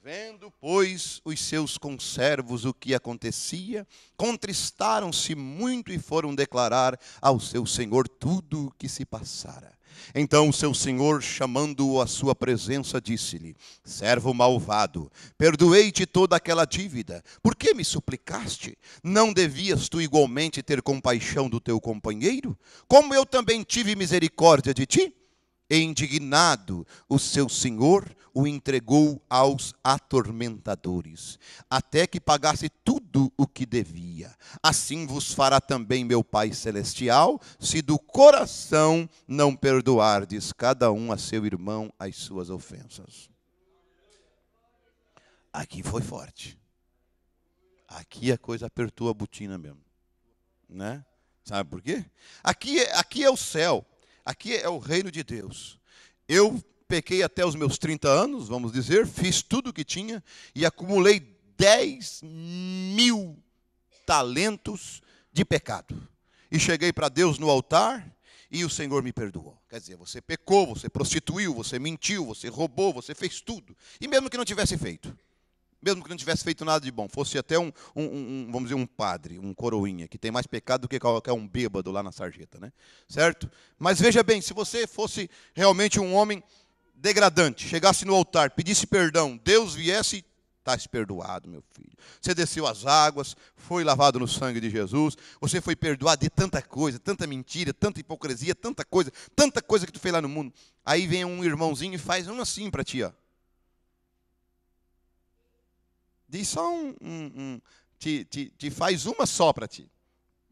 Speaker 2: Vendo, pois, os seus conservos o que acontecia, contristaram-se muito e foram declarar ao seu senhor tudo o que se passara. Então o seu senhor, chamando-o à sua presença, disse-lhe: servo malvado, perdoei-te toda aquela dívida. Por que me suplicaste? Não devias tu igualmente ter compaixão do teu companheiro, como eu também tive misericórdia de ti? E indignado, o seu senhor o entregou aos atormentadores, até que pagasse tudo o que devia. Assim vos fará também meu Pai Celestial, se do coração não perdoardes cada um a seu irmão as suas ofensas. Aqui foi forte. Aqui a coisa apertou a botina mesmo, né? Sabe por quê? Aqui é o céu. Aqui é o reino de Deus. Eu pequei até os meus 30 anos, vamos dizer, fiz tudo o que tinha e acumulei 10.000 talentos de pecado. E cheguei para Deus no altar e o Senhor me perdoou. Quer dizer, você pecou, você prostituiu, você mentiu, você roubou, você fez tudo. E mesmo que não tivesse feito, mesmo que não tivesse feito nada de bom, fosse até vamos dizer, um padre, um coroinha, que tem mais pecado do que qualquer um bêbado lá na sarjeta, né? Certo? Mas veja bem, se você fosse realmente um homem degradante, chegasse no altar, pedisse perdão, Deus viesse, está perdoado, meu filho. Você desceu as águas, foi lavado no sangue de Jesus, você foi perdoado de tanta coisa, tanta mentira, tanta hipocrisia, tanta coisa que tu fez lá no mundo. Aí vem um irmãozinho e faz um assim para ti, ó. Diz só te faz uma só para ti.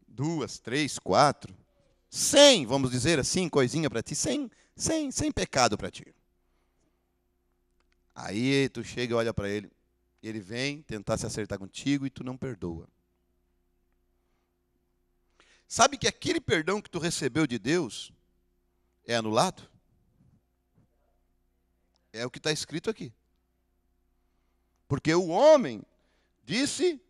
Speaker 2: 2, 3, 4, 100, vamos dizer assim, coisinha para ti. 100 pecado para ti. Aí tu chega e olha para ele. Ele vem tentar se acertar contigo e tu não perdoa. Sabe que aquele perdão que tu recebeu de Deus é anulado? É o que está escrito aqui. Porque o homem disse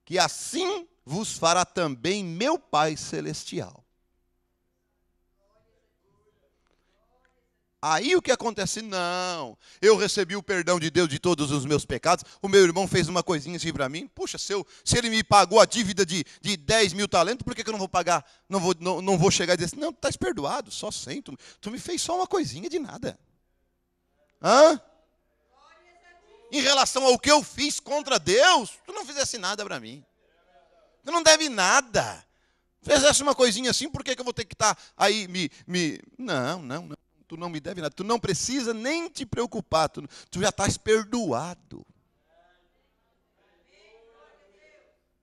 Speaker 2: que assim vos fará também meu Pai Celestial. Aí o que acontece? Não, eu recebi o perdão de Deus de todos os meus pecados, o meu irmão fez uma coisinha assim para mim, puxa, se ele me pagou a dívida de 10.000 talentos, por que eu não vou pagar, não vou chegar e dizer assim, não, tu estás perdoado, só 100, tu me fez só uma coisinha de nada. Hã? Em relação ao que eu fiz contra Deus, tu não fizesse nada para mim. Tu não deve nada. Fizesse uma coisinha assim, por que eu vou ter que estar aí Não. Tu não me deve nada. Tu não precisa nem te preocupar. Tu já estás perdoado.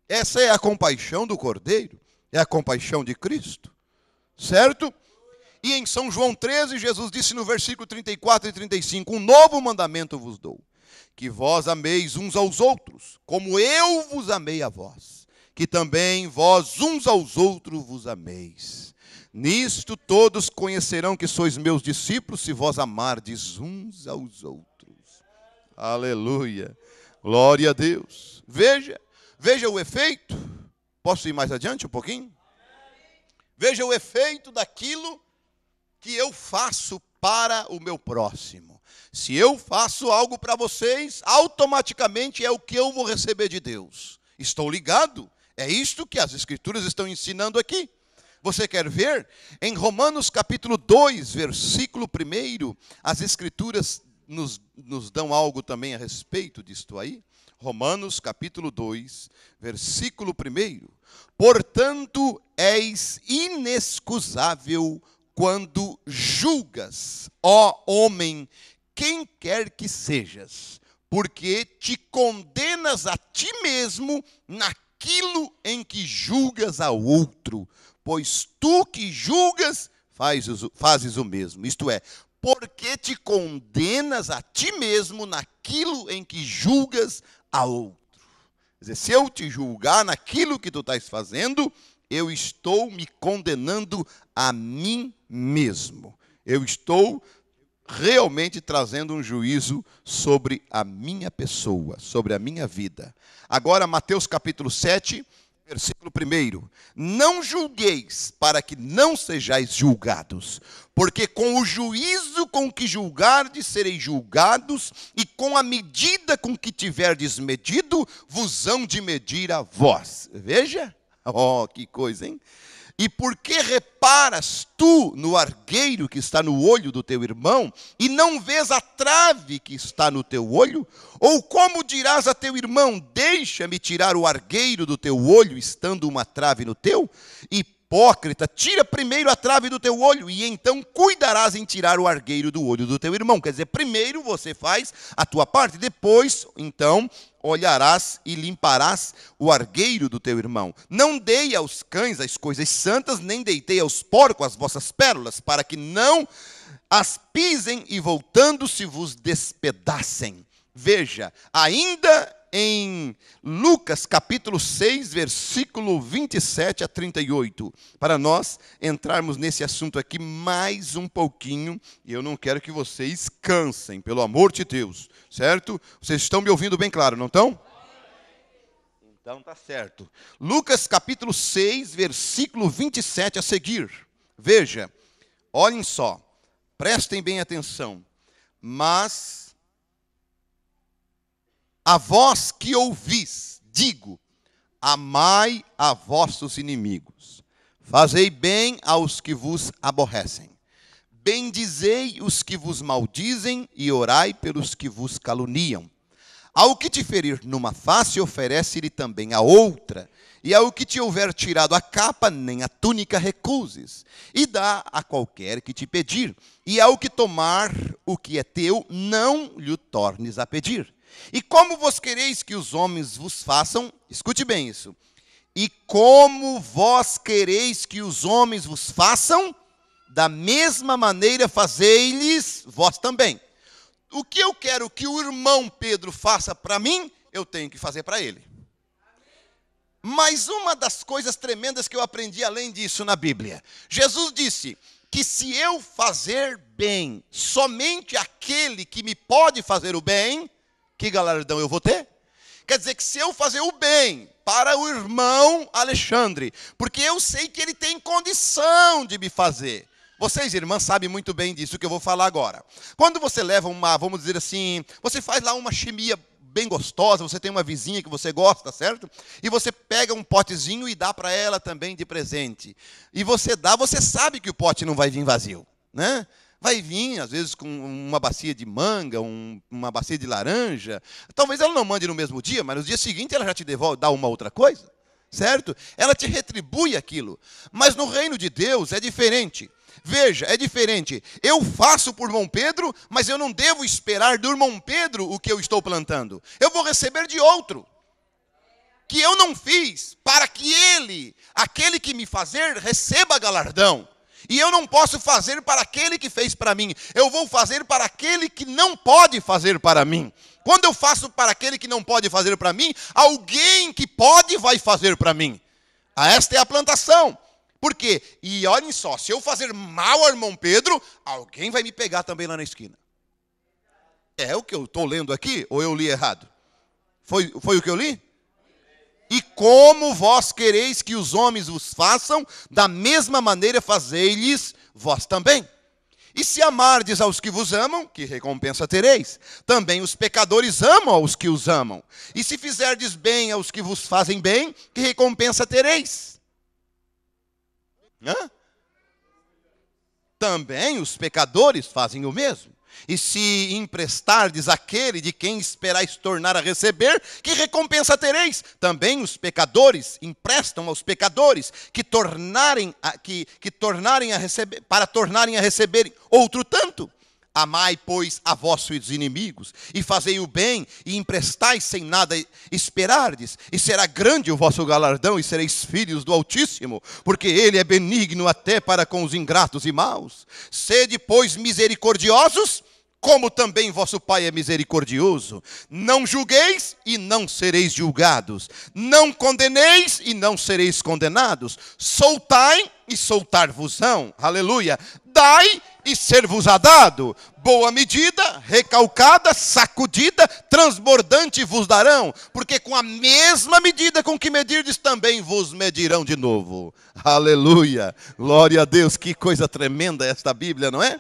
Speaker 2: Essa é a compaixão do Cordeiro, é a compaixão de Cristo, certo? E em São João 13, Jesus disse no versículo 34 e 35, um novo mandamento vos dou, que vós ameis uns aos outros, como eu vos amei a vós, que também vós uns aos outros vos ameis. Nisto todos conhecerão que sois meus discípulos, se vós amardes uns aos outros. Aleluia, glória a Deus. Veja o efeito. Posso ir mais adiante um pouquinho? Veja o efeito daquilo que eu faço para o meu próximo. Se eu faço algo para vocês, automaticamente é o que eu vou receber de Deus. Estou ligado? É isto que as Escrituras estão ensinando aqui. Você quer ver? Em Romanos capítulo 2, versículo 1, as Escrituras nos dão algo também a respeito disto aí. Romanos capítulo 2, versículo 1. Portanto, és inexcusável quando julgas, ó homem, quem quer que sejas, porque te condenas a ti mesmo naquilo em que julgas ao outro, pois tu que julgas fazes o mesmo. Isto é, porque te condenas a ti mesmo naquilo em que julgas ao outro. Quer dizer, se eu te julgar naquilo que tu estás fazendo, eu estou me condenando a mim mesmo. Eu estou realmente trazendo um juízo sobre a minha pessoa, sobre a minha vida. Agora, Mateus capítulo 7, versículo 1. Não julgueis, para que não sejais julgados, porque com o juízo com que julgardes, sereis julgados, e com a medida com que tiverdes medido, vos hão de medir a vós. Veja, oh, que coisa, hein? E por que reparas tu no argueiro que está no olho do teu irmão, e não vês a trave que está no teu olho? Ou como dirás a teu irmão, deixa-me tirar o argueiro do teu olho, estando uma trave no teu? Hipócrita, tira primeiro a trave do teu olho, e então cuidarás em tirar o argueiro do olho do teu irmão. Quer dizer, primeiro você faz a tua parte, depois, então, olharás e limparás o argueiro do teu irmão. Não dei aos cães as coisas santas, nem deitei aos porcos as vossas pérolas, para que não as pisem e voltando-se vos despedacem. Veja, ainda em Lucas capítulo 6, versículo 27 a 38, para nós entrarmos nesse assunto aqui mais um pouquinho, e eu não quero que vocês cansem, pelo amor de Deus, certo? Vocês estão me ouvindo bem claro, não estão? Então tá certo. Lucas capítulo 6, versículo 27 a seguir. Veja, olhem só, prestem bem atenção. Mas a vós que ouvis, digo, amai a vossos inimigos, fazei bem aos que vos aborrecem, bendizei os que vos maldizem e orai pelos que vos caluniam. Ao que te ferir numa face, oferece-lhe também a outra, e ao que te houver tirado a capa, nem a túnica recuses, e dá a qualquer que te pedir, e ao que tomar o que é teu, não lhe tornes a pedir. E como vós quereis que os homens vos façam, escute bem isso, e como vós quereis que os homens vos façam, da mesma maneira fazei-lhes vós também. O que eu quero que o irmão Pedro faça para mim, eu tenho que fazer para ele. Mas uma das coisas tremendas que eu aprendi além disso na Bíblia, Jesus disse que se eu fazer bem somente aquele que me pode fazer o bem, que galardão eu vou ter? Quer dizer que se eu fazer o bem para o irmão Alexandre, porque eu sei que ele tem condição de me fazer. Vocês, irmãs, sabem muito bem disso que eu vou falar agora. Quando você leva vamos dizer assim, você faz lá uma chimia bem gostosa, você tem uma vizinha que você gosta, certo? E você pega um potezinho e dá para ela também de presente. E você sabe que o pote não vai vir vazio, né? Vai vir, às vezes, com uma bacia de manga, uma bacia de laranja. Talvez ela não mande no mesmo dia, mas no dia seguinte ela já te devolve, dá uma outra coisa, certo? Ela te retribui aquilo. Mas no reino de Deus é diferente. Veja, é diferente. Eu faço por irmão Pedro, mas eu não devo esperar do irmão Pedro o que eu estou plantando. Eu vou receber de outro. que eu não fiz para que ele, aquele que me fazer, receba galardão. E eu não posso fazer para aquele que fez para mim. Eu vou fazer para aquele que não pode fazer para mim. Quando eu faço para aquele que não pode fazer para mim, alguém que pode vai fazer para mim. Esta é a plantação. Por quê? E olhem só, se eu fazer mal ao irmão Pedro, alguém vai me pegar também lá na esquina. É o que eu estou lendo aqui, ou eu li errado? Foi o que eu li? E como vós quereis que os homens vos façam, da mesma maneira fazei-lhes vós também. E se amardes aos que vos amam, que recompensa tereis? Também os pecadores amam aos que os amam. E se fizerdes bem aos que vos fazem bem, que recompensa tereis? Também os pecadores fazem o mesmo. E se emprestardes àquele de quem esperais tornar a receber, que recompensa tereis? Também os pecadores emprestam aos pecadores, que tornarem a receber, para tornarem a receber outro tanto. Amai, pois, a vossos inimigos, e fazei o bem, e emprestai sem nada esperardes, e será grande o vosso galardão, e sereis filhos do Altíssimo, porque ele é benigno até para com os ingratos e maus. Sede, pois, misericordiosos, como também vosso Pai é misericordioso. Não julgueis e não sereis julgados. Não condeneis e não sereis condenados. Soltai e soltar-vos-ão. Aleluia. Dai e ser-vos-á dado. Boa medida, recalcada, sacudida, transbordante vos darão. Porque com a mesma medida com que medirdes, também vos medirão de novo. Aleluia. Glória a Deus. Que coisa tremenda esta Bíblia, não é?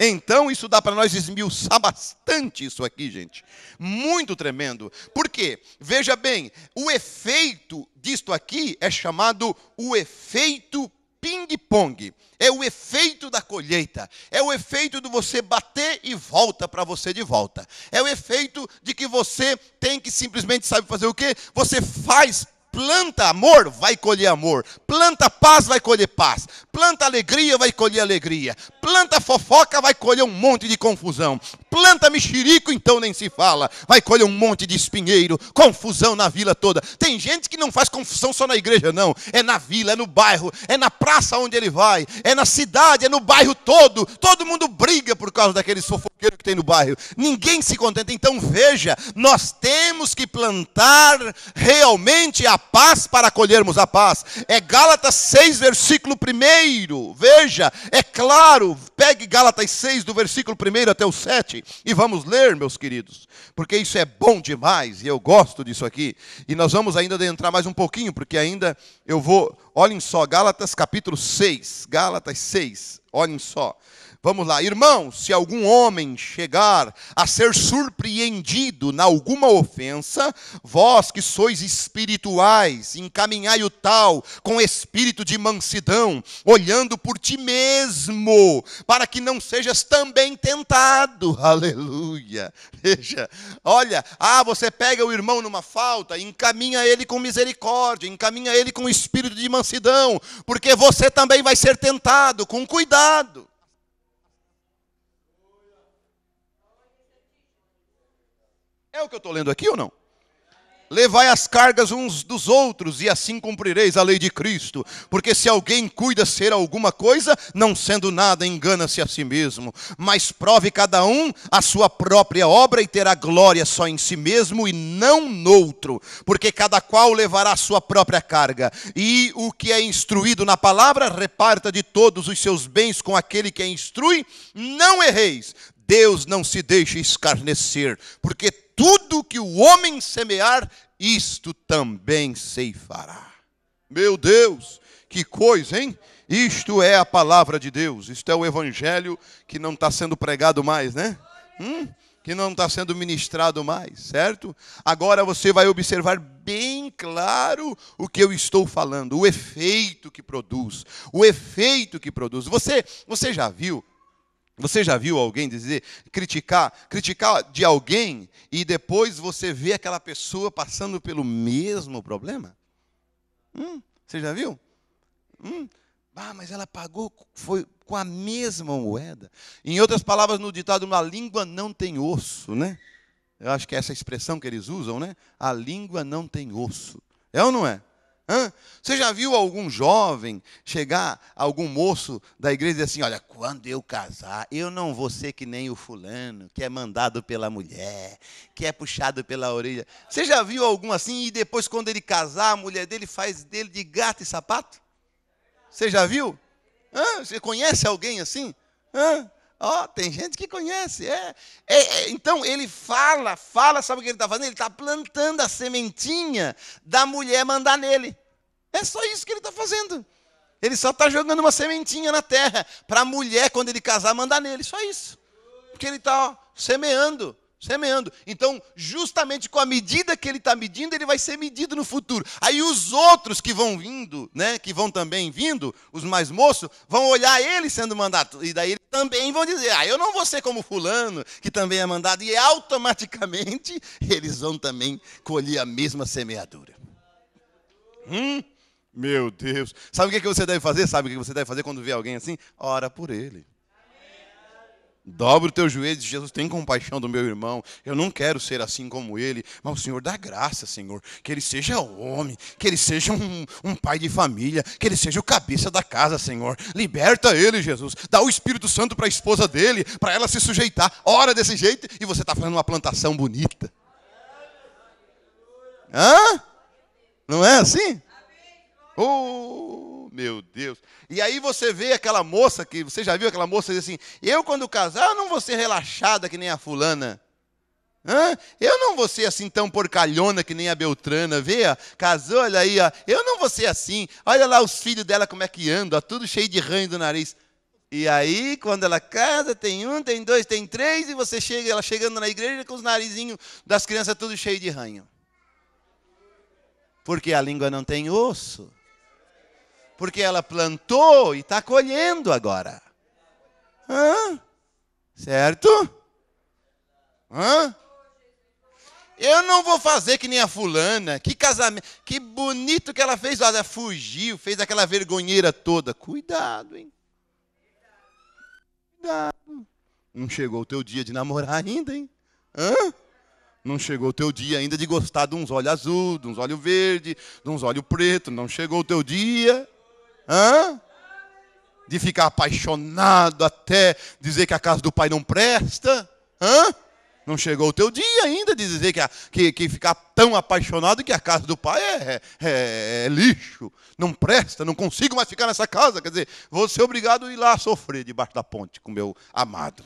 Speaker 2: Então, isso dá para nós esmiuçar bastante isso aqui, gente. Muito tremendo. Por quê? Veja bem, o efeito disto aqui é chamado o efeito ping-pong. É o efeito da colheita. É o efeito de você bater e volta para você de volta. É o efeito de que você tem que simplesmente, sabe fazer o quê? Você faz. Planta amor, vai colher amor. Planta paz, vai colher paz. Planta alegria, vai colher alegria. Planta fofoca, vai colher um monte de confusão. Planta mexerico, então nem se fala. Vai colher um monte de espinheiro, confusão na vila toda. Tem gente que não faz confusão só na igreja, não. É na vila, é no bairro, é na praça onde ele vai, é na cidade, é no bairro todo. Todo mundo briga por causa daqueles fofoqueiros que tem no bairro. Ninguém se contenta. Então veja, nós temos que plantar realmente a paz para colhermos a paz. É Gálatas 6, versículo 1. Veja, é claro. Pegue Gálatas 6, do versículo 1 até o 7, e vamos ler, meus queridos, porque isso é bom demais, e eu gosto disso aqui. E nós vamos ainda adentrar mais um pouquinho, porque ainda eu vou, olhem só, Gálatas capítulo 6, Gálatas 6, olhem só. Vamos lá, irmãos, se algum homem chegar a ser surpreendido na alguma ofensa, vós que sois espirituais, encaminhai o tal com espírito de mansidão, olhando por ti mesmo, para que não sejas também tentado. Aleluia. Veja, olha, você pega o irmão numa falta, encaminha ele com misericórdia, encaminha ele com espírito de mansidão, porque você também vai ser tentado, com cuidado. É o que eu estou lendo aqui ou não? Levai as cargas uns dos outros, e assim cumprireis a lei de Cristo. Porque se alguém cuida ser alguma coisa, não sendo nada, engana-se a si mesmo. Mas prove cada um a sua própria obra, e terá glória só em si mesmo e não noutro. Porque cada qual levará a sua própria carga. E o que é instruído na palavra, reparta de todos os seus bens com aquele que instrui. Não erreis. Deus não se deixa escarnecer, porque tudo que o homem semear, isto também ceifará. Meu Deus, que coisa, hein? Isto é a palavra de Deus. Isto é o evangelho que não está sendo pregado mais, né? Que não está sendo ministrado mais, certo? Agora você vai observar bem claro o que eu estou falando, o efeito que produz. O efeito que produz. Você já viu? Você já viu alguém dizer, criticar de alguém e depois você vê aquela pessoa passando pelo mesmo problema? Você já viu? Mas ela pagou, foi com a mesma moeda. Em outras palavras, no ditado, uma língua não tem osso, né? Eu acho que é essa expressão que eles usam, né? A língua não tem osso. É ou não é? Hã? Você já viu algum jovem chegar, algum moço da igreja e dizer assim, olha, quando eu casar, eu não vou ser que nem o fulano, que é mandado pela mulher, que é puxado pela orelha. Você já viu algum assim e depois quando ele casar, a mulher dele faz dele de gato e sapato? Você já viu? Hã? Você conhece alguém assim? Hã? Tem gente que conhece. Então ele fala, sabe o que ele está fazendo? Ele está plantando a sementinha da mulher mandar nele. É só isso que ele está fazendo. Ele só está jogando uma sementinha na terra para a mulher, quando ele casar, mandar nele. Só isso. Porque ele está semeando. Então, justamente com a medida que ele está medindo, ele vai ser medido no futuro. Aí os outros que vão vindo, né, que vão também vindo, os mais moços, vão olhar ele sendo mandado. E daí eles também vão dizer, eu não vou ser como fulano, que também é mandado. E automaticamente, eles vão também colher a mesma semeadura. Meu Deus. Sabe o que você deve fazer? Sabe o que você deve fazer quando vê alguém assim? Ora por ele. Dobra o teu joelho e diz, Jesus, tem compaixão do meu irmão. Eu não quero ser assim como ele. Mas o Senhor dá graça, Senhor. Que ele seja homem. Que ele seja um pai de família. Que ele seja o cabeça da casa, Senhor. Liberta ele, Jesus. Dá o Espírito Santo para a esposa dele. Para ela se sujeitar. Ora desse jeito. E você está fazendo uma plantação bonita. Não é assim? Meu Deus. E aí você vê aquela moça, que você já viu aquela moça dizer assim, eu quando casar, eu não vou ser relaxada que nem a fulana. Eu não vou ser assim tão porcalhona que nem a Beltrana. Vê, casou, olha aí, eu não vou ser assim. Olha lá os filhos dela como é que andam, tudo cheio de ranho do nariz. E aí, quando ela casa, tem um, tem dois, tem três, e você chega, ela chegando na igreja com os narizinhos das crianças tudo cheio de ranho. Porque a língua não tem osso. Porque ela plantou e está colhendo agora. Certo? Eu não vou fazer que nem a fulana. Que casamento, que bonito que ela fez. Olha, fugiu, fez aquela vergonheira toda. Cuidado, hein? Cuidado. Não chegou o teu dia de namorar ainda, hein? Não chegou o teu dia ainda de gostar de uns olhos azul, de uns olhos verde, de uns olhos preto. Não chegou o teu dia. De ficar apaixonado até dizer que a casa do pai não presta. Não chegou o teu dia ainda de dizer que ficar tão apaixonado que a casa do pai é lixo, não presta, não consigo mais ficar nessa casa. Quer dizer, vou ser obrigado a ir lá sofrer debaixo da ponte com meu amado.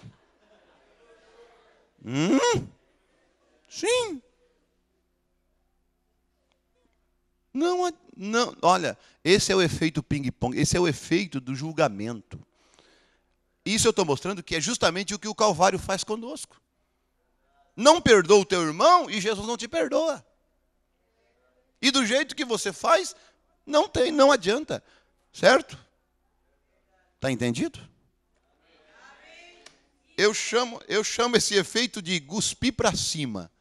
Speaker 2: Sim. Não, olha, esse é o efeito ping-pong, esse é o efeito do julgamento. Isso eu estou mostrando que é justamente o que o Calvário faz conosco. Não perdoa o teu irmão e Jesus não te perdoa. E do jeito que você faz, não adianta. Certo? Está entendido? Eu chamo esse efeito de cuspir para cima.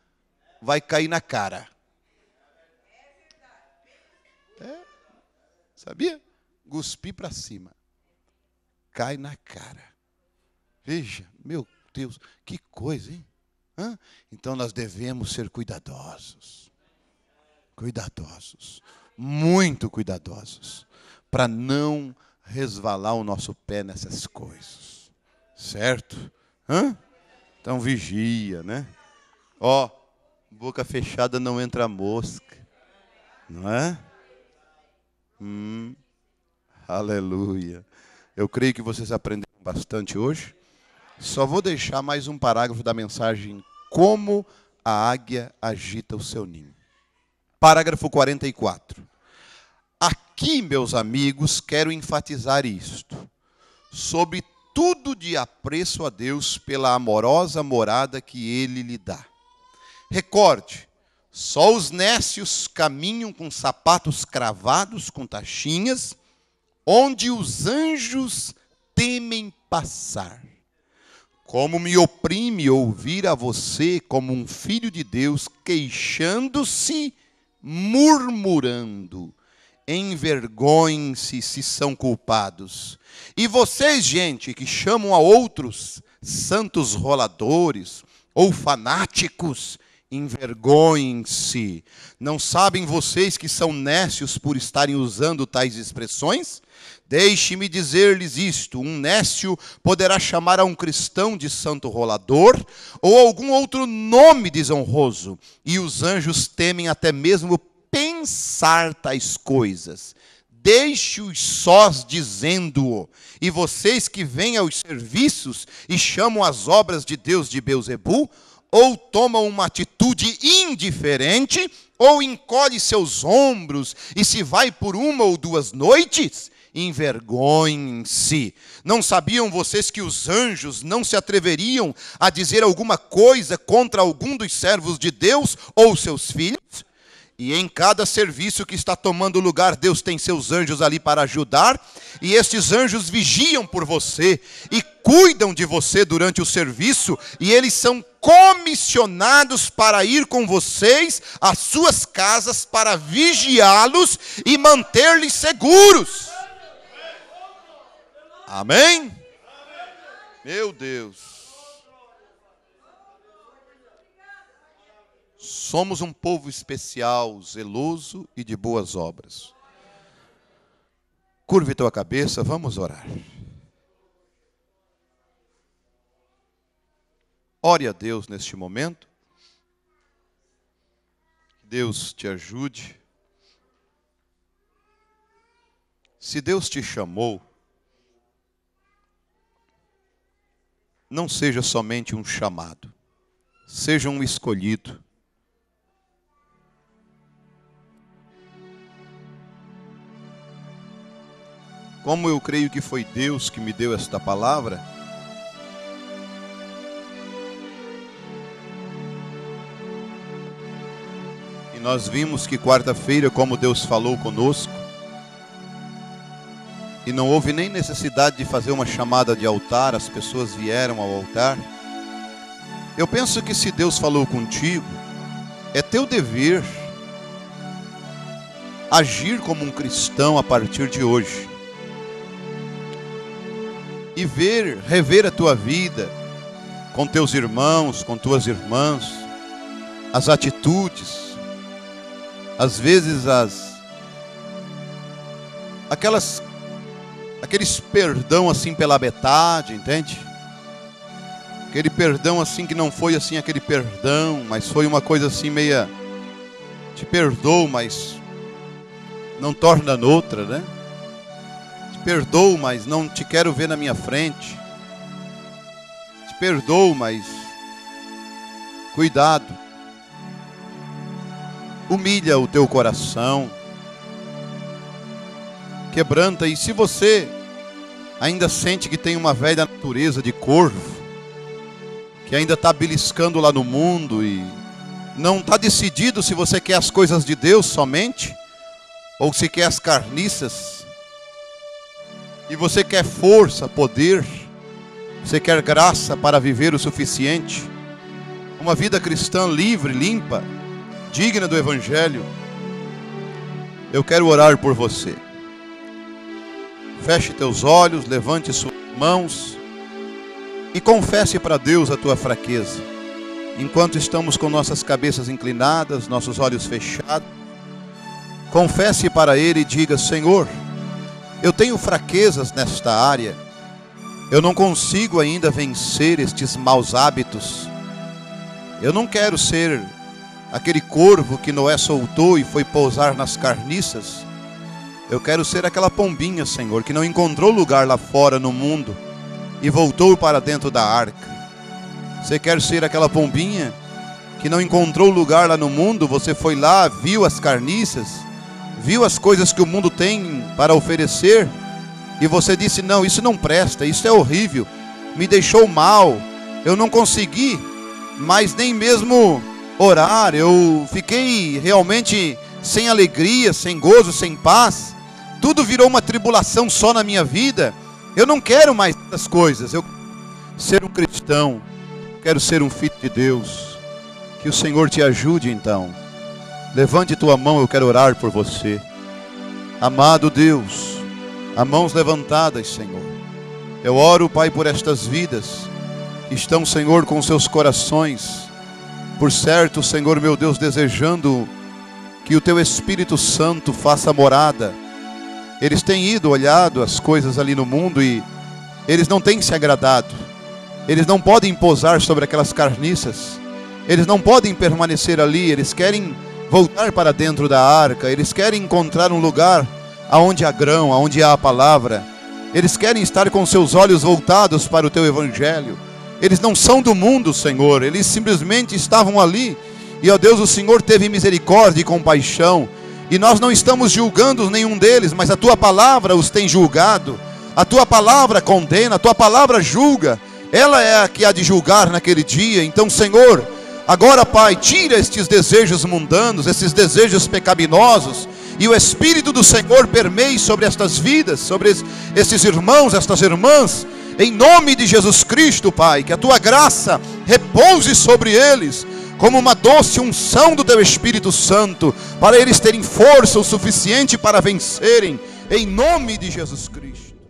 Speaker 2: Vai cair na cara. Sabia? Cuspir para cima. Cai na cara. Veja, meu Deus, que coisa, hein? Então nós devemos ser cuidadosos. Cuidadosos. Muito cuidadosos. Para não resvalar o nosso pé nessas coisas. Certo? Então vigia, né? Boca fechada não entra mosca. Não é? Aleluia. Eu creio que vocês aprenderam bastante hoje. Só vou deixar mais um parágrafo da mensagem, como a águia agita o seu ninho. Parágrafo 44. Aqui, meus amigos, quero enfatizar isto. Sobre tudo de apreço a Deus pela amorosa morada que Ele lhe dá. Recorde, só os nécios caminham com sapatos cravados com tachinhas, onde os anjos temem passar. Como me oprime ouvir a você, como um filho de Deus, queixando-se, murmurando. Envergonhem-se se são culpados. E vocês, gente, que chamam a outros santos roladores ou fanáticos, Envergonhem-se. Não sabem vocês que são nécios por estarem usando tais expressões? Deixe-me dizer-lhes isto: um nécio poderá chamar a um cristão de santo rolador ou algum outro nome desonroso, e os anjos temem até mesmo pensar tais coisas. Deixe-os sós dizendo-o. E vocês que vêm aos serviços e chamam as obras de Deus de Beelzebu, ou tomam uma atitude indiferente, ou encolhe seus ombros e se vai por 1 ou 2 noites, envergonhem-se. Não sabiam vocês que os anjos não se atreveriam a dizer alguma coisa contra algum dos servos de Deus ou seus filhos? E em cada serviço que está tomando lugar, Deus tem seus anjos ali para ajudar, e estes anjos vigiam por você e cuidam de você durante o serviço, e eles são comissionados para ir com vocês às suas casas para vigiá-los e manter-lhes seguros. Amém? Meu Deus. Somos um povo especial, zeloso e de boas obras. Curve tua cabeça, vamos orar. Ore a Deus neste momento. Deus te ajude. Se Deus te chamou, não seja somente um chamado, seja um escolhido. Como eu creio que foi Deus que me deu esta palavra, e nós vimos que quarta-feira, como Deus falou conosco, e não houve nem necessidade de fazer uma chamada de altar, as pessoas vieram ao altar. Eu penso que se Deus falou contigo, é teu dever agir como um cristão a partir de hoje. E rever a tua vida com teus irmãos, com tuas irmãs, as atitudes, às vezes aqueles perdão assim pela metade, entende? Aquele perdão assim que não foi assim aquele perdão, mas foi uma coisa assim meia, te perdoo, mas não torna noutra, né? Perdoo, mas não te quero ver na minha frente. Te perdoo, mas cuidado. Humilha o teu coração. Quebranta. E se você ainda sente que tem uma velha natureza de corvo, que ainda está beliscando lá no mundo e não está decidido se você quer as coisas de Deus somente, ou se quer as carniças, e você quer força, poder, você quer graça para viver o suficiente, uma vida cristã livre, limpa, digna do Evangelho, eu quero orar por você. Feche teus olhos, levante suas mãos e confesse para Deus a tua fraqueza. Enquanto estamos com nossas cabeças inclinadas, nossos olhos fechados, confesse para Ele e diga: Senhor, eu tenho fraquezas nesta área, eu não consigo ainda vencer estes maus hábitos. Eu não quero ser aquele corvo que Noé soltou e foi pousar nas carniças. Eu quero ser aquela pombinha, Senhor, que não encontrou lugar lá fora no mundo e voltou para dentro da arca. Você quer ser aquela pombinha que não encontrou lugar lá no mundo, você foi lá, viu as carniças, viu as coisas que o mundo tem para oferecer, e você disse: não, isso não presta, isso é horrível, me deixou mal, eu não consegui mais nem mesmo orar, eu fiquei realmente sem alegria, sem gozo, sem paz, tudo virou uma tribulação só na minha vida. Eu não quero mais essas coisas, eu quero ser um cristão, quero ser um filho de Deus. Que o Senhor te ajude então. Levante tua mão, eu quero orar por você. Amado Deus, a mãos levantadas, Senhor, eu oro, Pai, por estas vidas que estão, Senhor, com seus corações por certo, Senhor meu Deus, desejando que o Teu Espírito Santo faça morada. Eles têm ido, olhado as coisas ali no mundo e eles não têm se agradado. Eles não podem pousar sobre aquelas carniças. Eles não podem permanecer ali. Eles querem voltar para dentro da arca. Eles querem encontrar um lugar aonde há grão, aonde há a palavra. Eles querem estar com seus olhos voltados para o Teu Evangelho. Eles não são do mundo, Senhor. Eles simplesmente estavam ali. E, ó Deus, o Senhor teve misericórdia e compaixão. E nós não estamos julgando nenhum deles, mas a Tua palavra os tem julgado. A Tua palavra condena, a Tua palavra julga. Ela é a que há de julgar naquele dia. Então, Senhor, agora, Pai, tira estes desejos mundanos, esses desejos pecaminosos, e o Espírito do Senhor permeie sobre estas vidas, sobre esses irmãos, estas irmãs, em nome de Jesus Cristo, Pai, que a Tua graça repouse sobre eles, como uma doce unção do Teu Espírito Santo, para eles terem força o suficiente para vencerem, em nome de Jesus Cristo.